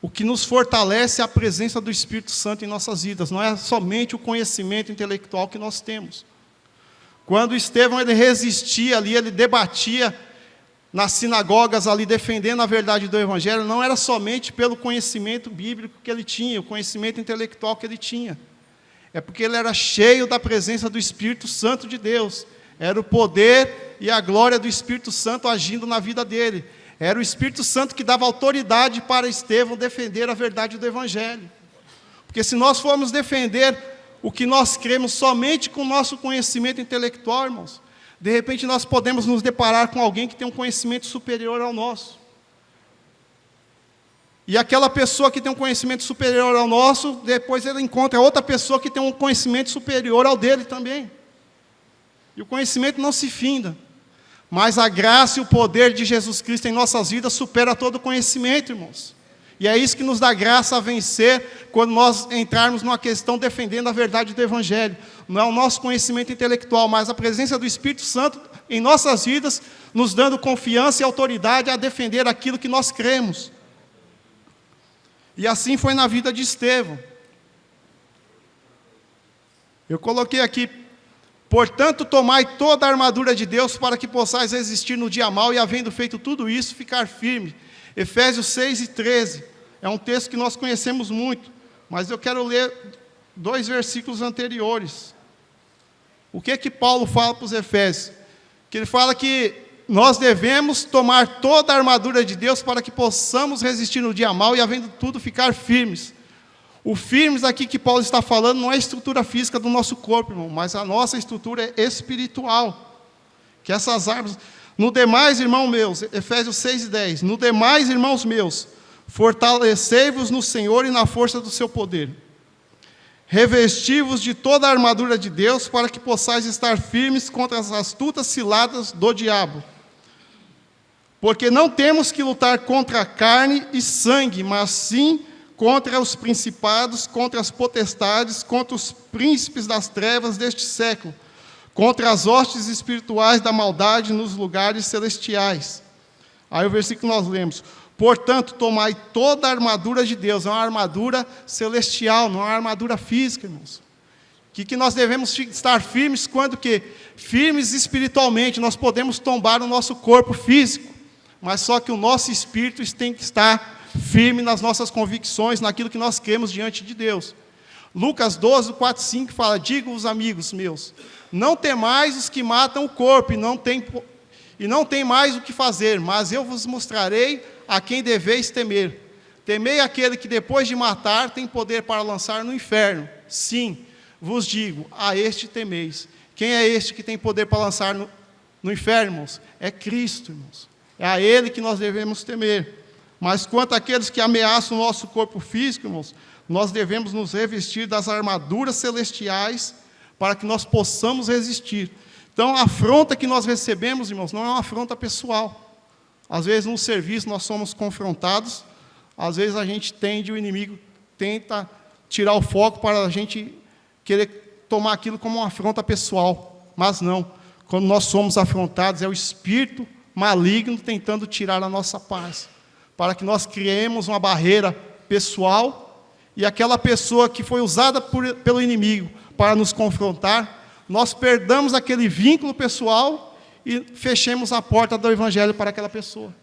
o que nos fortalece é a presença do Espírito Santo em nossas vidas, não é somente o conhecimento intelectual que nós temos. Quando Estevão ele resistia ali, ele debatia nas sinagogas ali, defendendo a verdade do Evangelho, não era somente pelo conhecimento bíblico que ele tinha, o conhecimento intelectual que ele tinha. É porque ele era cheio da presença do Espírito Santo de Deus. Era o poder e a glória do Espírito Santo agindo na vida dele. Era o Espírito Santo que dava autoridade para Estevão defender a verdade do Evangelho. Porque se nós formos defender o que nós cremos somente com o nosso conhecimento intelectual, irmãos, de repente nós podemos nos deparar com alguém que tem um conhecimento superior ao nosso. E aquela pessoa que tem um conhecimento superior ao nosso, depois ele encontra outra pessoa que tem um conhecimento superior ao dele também. E o conhecimento não se finda. Mas a graça e o poder de Jesus Cristo em nossas vidas supera todo conhecimento, irmãos. E é isso que nos dá graça a vencer quando nós entrarmos numa questão defendendo a verdade do Evangelho. Não é o nosso conhecimento intelectual, mas a presença do Espírito Santo em nossas vidas, nos dando confiança e autoridade a defender aquilo que nós cremos. E assim foi na vida de Estevão. Eu coloquei aqui: portanto, tomai toda a armadura de Deus para que possais resistir no dia mau e, havendo feito tudo isso, ficar firme. Efésios 6:13. É um texto que nós conhecemos muito, mas eu quero ler 2 versículos anteriores. O que Paulo fala para os Efésios? Que ele fala que nós devemos tomar toda a armadura de Deus para que possamos resistir no dia mau e, havendo tudo, ficar firmes. O firmes aqui que Paulo está falando não é a estrutura física do nosso corpo, irmão, mas a nossa estrutura é espiritual. Que essas armas... No demais, irmãos meus, Efésios 6:10, no demais, irmãos meus, fortalecei-vos no Senhor e na força do seu poder. Revesti-vos de toda a armadura de Deus, para que possais estar firmes contra as astutas ciladas do diabo. Porque não temos que lutar contra a carne e sangue, mas sim contra os principados, contra as potestades, contra os príncipes das trevas deste século, contra as hostes espirituais da maldade nos lugares celestiais. Aí o versículo que nós lemos: portanto, tomai toda a armadura de Deus. É uma armadura celestial, não é uma armadura física, irmãos. Que nós devemos estar firmes quando que? Firmes espiritualmente. Nós podemos tombar o nosso corpo físico, mas só que o nosso espírito tem que estar firme nas nossas convicções, naquilo que nós cremos diante de Deus. Lucas 12, 4, 5 fala: digo-vos, amigos meus, não temais os que matam o corpo e não tem mais o que fazer, mas eu vos mostrarei a quem deveis temer. Temei aquele que depois de matar tem poder para lançar no inferno. Sim, vos digo, a este temeis. Quem é este que tem poder para lançar no inferno, irmãos? É Cristo, irmãos. É a Ele que nós devemos temer. Mas quanto àqueles que ameaçam o nosso corpo físico, irmãos, nós devemos nos revestir das armaduras celestiais para que nós possamos resistir. Então, a afronta que nós recebemos, irmãos, não é uma afronta pessoal. Às vezes, no serviço, nós somos confrontados. Às vezes, o inimigo tenta tirar o foco para a gente querer tomar aquilo como uma afronta pessoal. Mas não. Quando nós somos afrontados, é o espírito maligno tentando tirar a nossa paz, para que nós criemos uma barreira pessoal, e aquela pessoa que foi usada pelo inimigo para nos confrontar, nós perdamos aquele vínculo pessoal e fechemos a porta do Evangelho para aquela pessoa.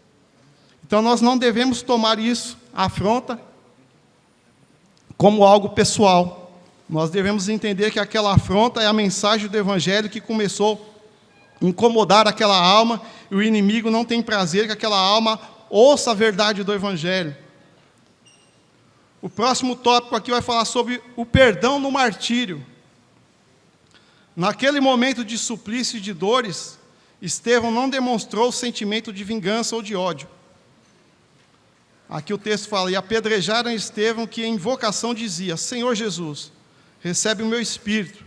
Então nós não devemos tomar isso, a afronta, como algo pessoal. Nós devemos entender que aquela afronta é a mensagem do Evangelho que começou a incomodar aquela alma, e o inimigo não tem prazer que aquela alma ouça a verdade do Evangelho. O próximo tópico aqui vai falar sobre o perdão no martírio. Naquele momento de suplício e de dores, Estevão não demonstrou sentimento de vingança ou de ódio. Aqui o texto fala: e apedrejaram Estevão, que em invocação dizia: Senhor Jesus, recebe o meu espírito.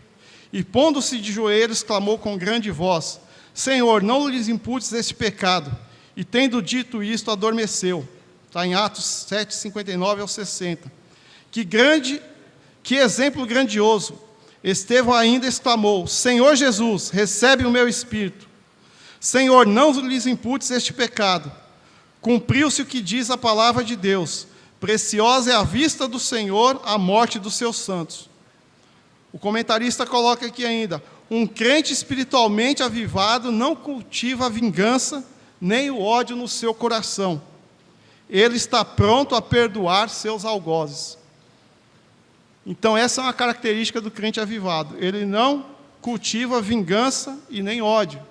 E pondo-se de joelhos, clamou com grande voz: Senhor, não lhes imputes este pecado. E tendo dito isto, adormeceu. Está em Atos 7, 59 ao 60. Que exemplo grandioso! Estevão ainda exclamou: Senhor Jesus, recebe o meu espírito. Senhor, não lhes imputes este pecado. Cumpriu-se o que diz a palavra de Deus: preciosa é a vista do Senhor a morte dos seus santos. O comentarista coloca aqui ainda: um crente espiritualmente avivado não cultiva a vingança nem o ódio no seu coração. Ele está pronto a perdoar seus algozes. Então essa é uma característica do crente avivado. Ele não cultiva vingança e nem ódio.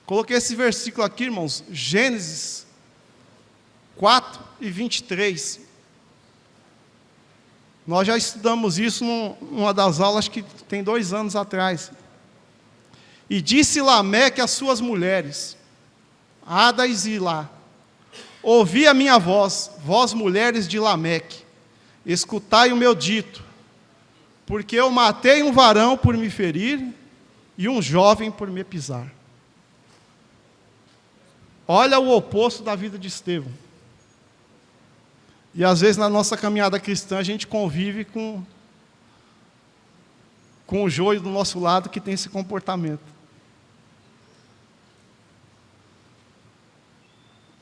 Coloquei esse versículo aqui, irmãos, Gênesis 4 e 23. Nós já estudamos isso numa das aulas que tem 2 anos atrás. E disse Lameque às suas mulheres, Ada e Zilá: ouvi a minha voz, vós mulheres de Lameque, escutai o meu dito, porque eu matei um varão por me ferir e um jovem por me pisar. Olha o oposto da vida de Estevão. E às vezes na nossa caminhada cristã a gente convive com o joio do nosso lado que tem esse comportamento.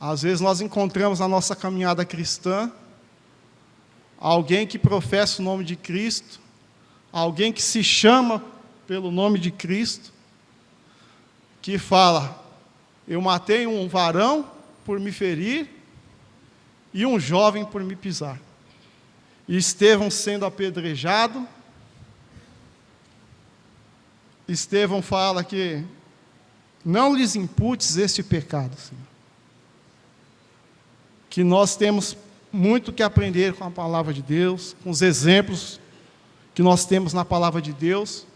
Às vezes nós encontramos na nossa caminhada cristã alguém que professa o nome de Cristo, alguém que se chama pelo nome de Cristo, que fala: eu matei um varão por me ferir e um jovem por me pisar. E Estevão sendo apedrejado, Estevão fala que não lhes imputes este pecado, Senhor. Que nós temos muito que aprender com a palavra de Deus, com os exemplos que nós temos na palavra de Deus,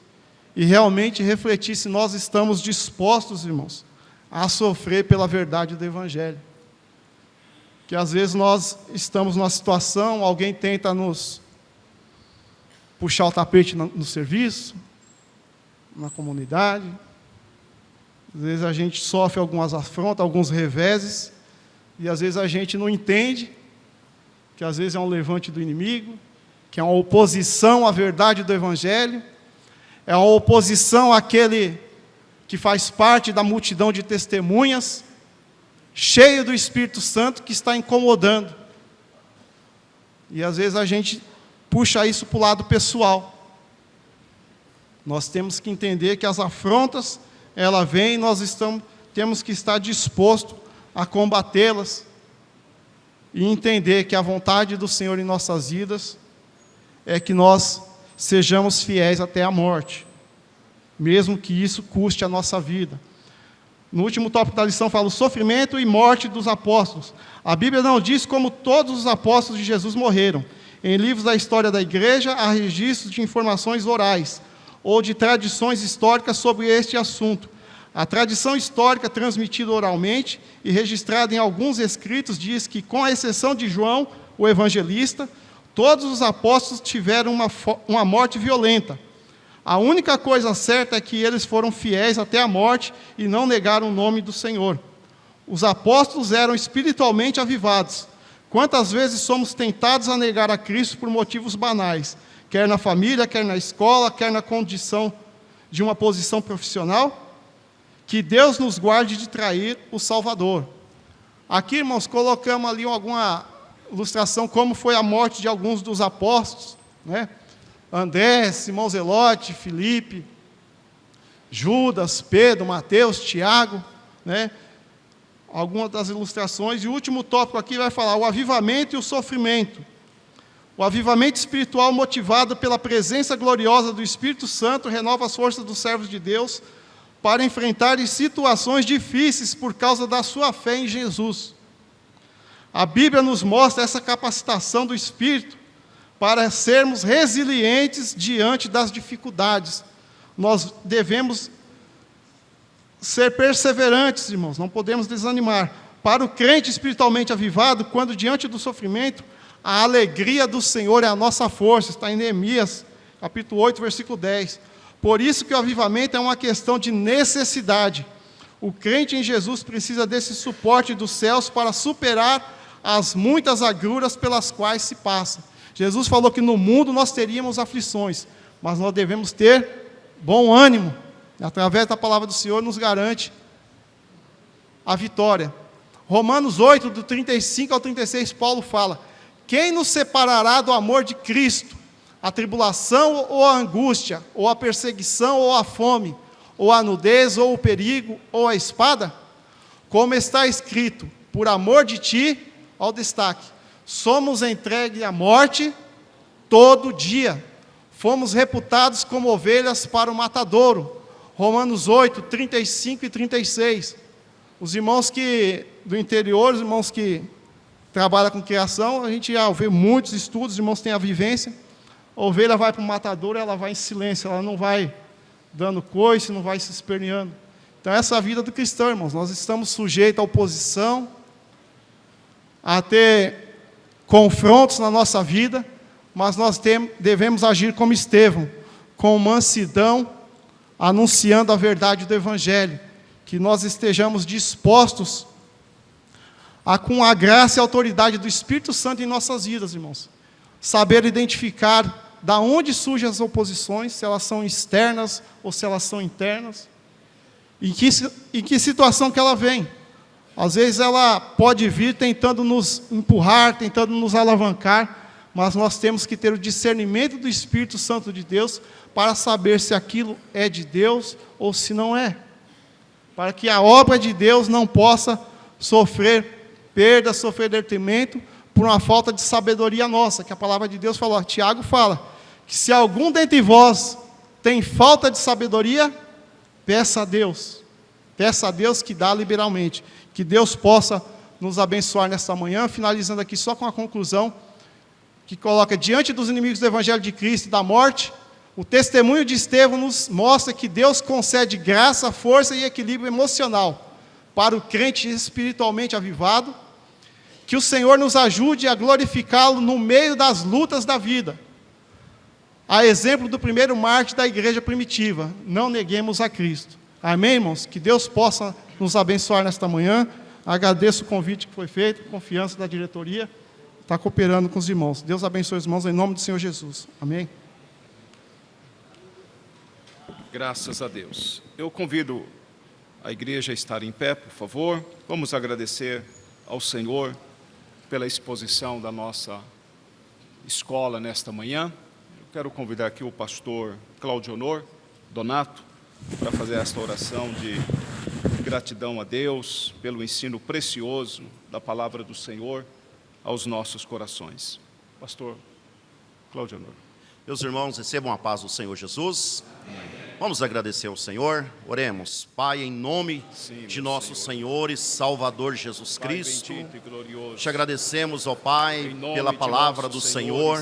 e realmente refletir se nós estamos dispostos, irmãos, a sofrer pela verdade do Evangelho. Que às vezes nós estamos numa situação, alguém tenta nos puxar o tapete no serviço, na comunidade. Às vezes a gente sofre algumas afrontas, alguns reveses, e às vezes a gente não entende que às vezes é um levante do inimigo, que é uma oposição à verdade do Evangelho, é uma oposição àquele que faz parte da multidão de testemunhas, cheio do Espírito Santo, que está incomodando. E às vezes a gente puxa isso para o lado pessoal. Nós temos que entender que as afrontas, ela vem e nós temos que estar dispostos a combatê-las e entender que a vontade do Senhor em nossas vidas é que nós sejamos fiéis até a morte, mesmo que isso custe a nossa vida. No último tópico da lição fala o sofrimento e morte dos apóstolos. A Bíblia não diz como todos os apóstolos de Jesus morreram. Em livros da história da igreja, há registros de informações orais ou de tradições históricas sobre este assunto. A tradição histórica transmitida oralmente e registrada em alguns escritos diz que, com a exceção de João, o evangelista, todos os apóstolos tiveram uma morte violenta. A única coisa certa é que eles foram fiéis até a morte e não negaram o nome do Senhor. Os apóstolos eram espiritualmente avivados. Quantas vezes somos tentados a negar a Cristo por motivos banais, quer na família, quer na escola, quer na condição de uma posição profissional? Que Deus nos guarde de trair o Salvador. Aqui, irmãos, colocamos ali alguma ilustração como foi a morte de alguns dos apóstolos, né? André, Simão Zelote, Filipe, Judas, Pedro, Mateus, Tiago, né? Algumas das ilustrações. E o último tópico aqui vai falar o avivamento e o sofrimento. O avivamento espiritual motivado pela presença gloriosa do Espírito Santo renova as forças dos servos de Deus para enfrentarem situações difíceis por causa da sua fé em Jesus. A Bíblia nos mostra essa capacitação do Espírito para sermos resilientes diante das dificuldades. Nós devemos ser perseverantes, irmãos, não podemos desanimar. Para o crente espiritualmente avivado, quando diante do sofrimento, a alegria do Senhor é a nossa força. Está em Neemias, capítulo 8, versículo 10. Por isso que o avivamento é uma questão de necessidade. O crente em Jesus precisa desse suporte dos céus para superar as muitas agruras pelas quais se passa. Jesus falou que no mundo nós teríamos aflições, mas nós devemos ter bom ânimo. Através da palavra do Senhor nos garante a vitória. Romanos 8, do 35 ao 36, Paulo fala: quem nos separará do amor de Cristo? A tribulação ou a angústia, ou a perseguição ou a fome, ou a nudez ou o perigo, ou a espada? Como está escrito, por amor de ti, ao destaque, somos entregues à morte todo dia, fomos reputados como ovelhas para o matadouro. Romanos 8, 35 e 36. Os irmãos do interior, os irmãos que trabalham com criação, a gente já ouviu muitos estudos, os irmãos têm a vivência. A ovelha vai para o matadouro, ela vai em silêncio, ela não vai dando coice, não vai se esperneando. Então essa é a vida do cristão, irmãos. Nós estamos sujeitos à oposição, a ter confrontos na nossa vida, mas nós devemos agir como Estevão, com mansidão, anunciando a verdade do Evangelho, que nós estejamos dispostos a, com a graça e a autoridade do Espírito Santo em nossas vidas, irmãos, saber identificar da onde surgem as oposições, se elas são externas ou se elas são internas, em que situação que ela vem. Às vezes ela pode vir tentando nos empurrar, tentando nos alavancar, mas nós temos que ter o discernimento do Espírito Santo de Deus para saber se aquilo é de Deus ou se não é. Para que a obra de Deus não possa sofrer perda, sofrer detrimento por uma falta de sabedoria nossa, que a palavra de Deus falou. Tiago fala que se algum dentre vós tem falta de sabedoria, peça a Deus que dá liberalmente. Que Deus possa nos abençoar nesta manhã, finalizando aqui só com a conclusão, que coloca diante dos inimigos do Evangelho de Cristo e da morte, o testemunho de Estevão nos mostra que Deus concede graça, força e equilíbrio emocional para o crente espiritualmente avivado, que o Senhor nos ajude a glorificá-lo no meio das lutas da vida. a exemplo do primeiro mártir da igreja primitiva. Não neguemos a Cristo. Amém, irmãos? Que Deus possa nos abençoar nesta manhã. Agradeço o convite que foi feito, confiança da diretoria, está cooperando com os irmãos. Deus abençoe os irmãos em nome do Senhor Jesus. Amém? Graças a Deus. Eu convido a igreja a estar em pé, por favor. Vamos agradecer ao Senhor pela exposição da nossa escola nesta manhã. Eu quero convidar aqui o pastor Claudionor Donato para fazer esta oração de gratidão a Deus pelo ensino precioso da palavra do Senhor aos nossos corações. Pastor Claudionor. Meus irmãos, recebam a paz do Senhor Jesus. Vamos agradecer ao Senhor. Oremos. Pai, em nome de nosso Senhor e Salvador Jesus Cristo, te agradecemos, ó Pai, pela palavra do Senhor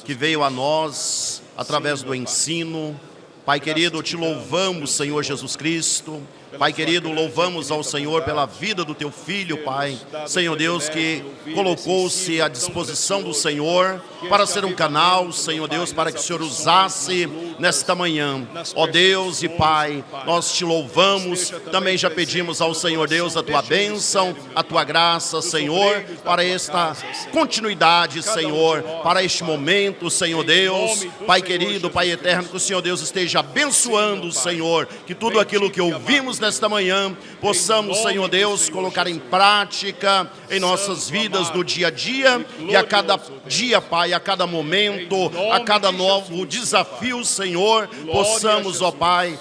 que veio a nós através do ensino. Pai querido, te louvamos, Senhor Jesus Cristo. Pai querido, louvamos ao Senhor pela vida do teu Filho, Pai. Senhor Deus, que colocou-se à disposição do Senhor para ser um canal, Senhor Deus, para que o Senhor usasse nesta manhã. Ó Deus e Pai, nós te louvamos. Também já pedimos ao Senhor Deus a tua bênção, a tua graça, Senhor, para esta continuidade, Senhor, para este momento, Senhor Deus. Pai querido, Pai eterno, que o Senhor Deus esteja abençoando, Senhor, que tudo aquilo que ouvimos nesta manhã, possamos, Senhor Deus, colocar em prática em nossas vidas no dia a dia, e a cada dia, Pai, a cada momento, a cada novo desafio, Senhor, possamos, ó Pai,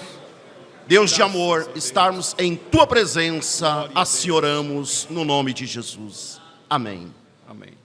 Deus de amor, estarmos em Tua presença. Assim oramos no nome de Jesus. Amém. Amém.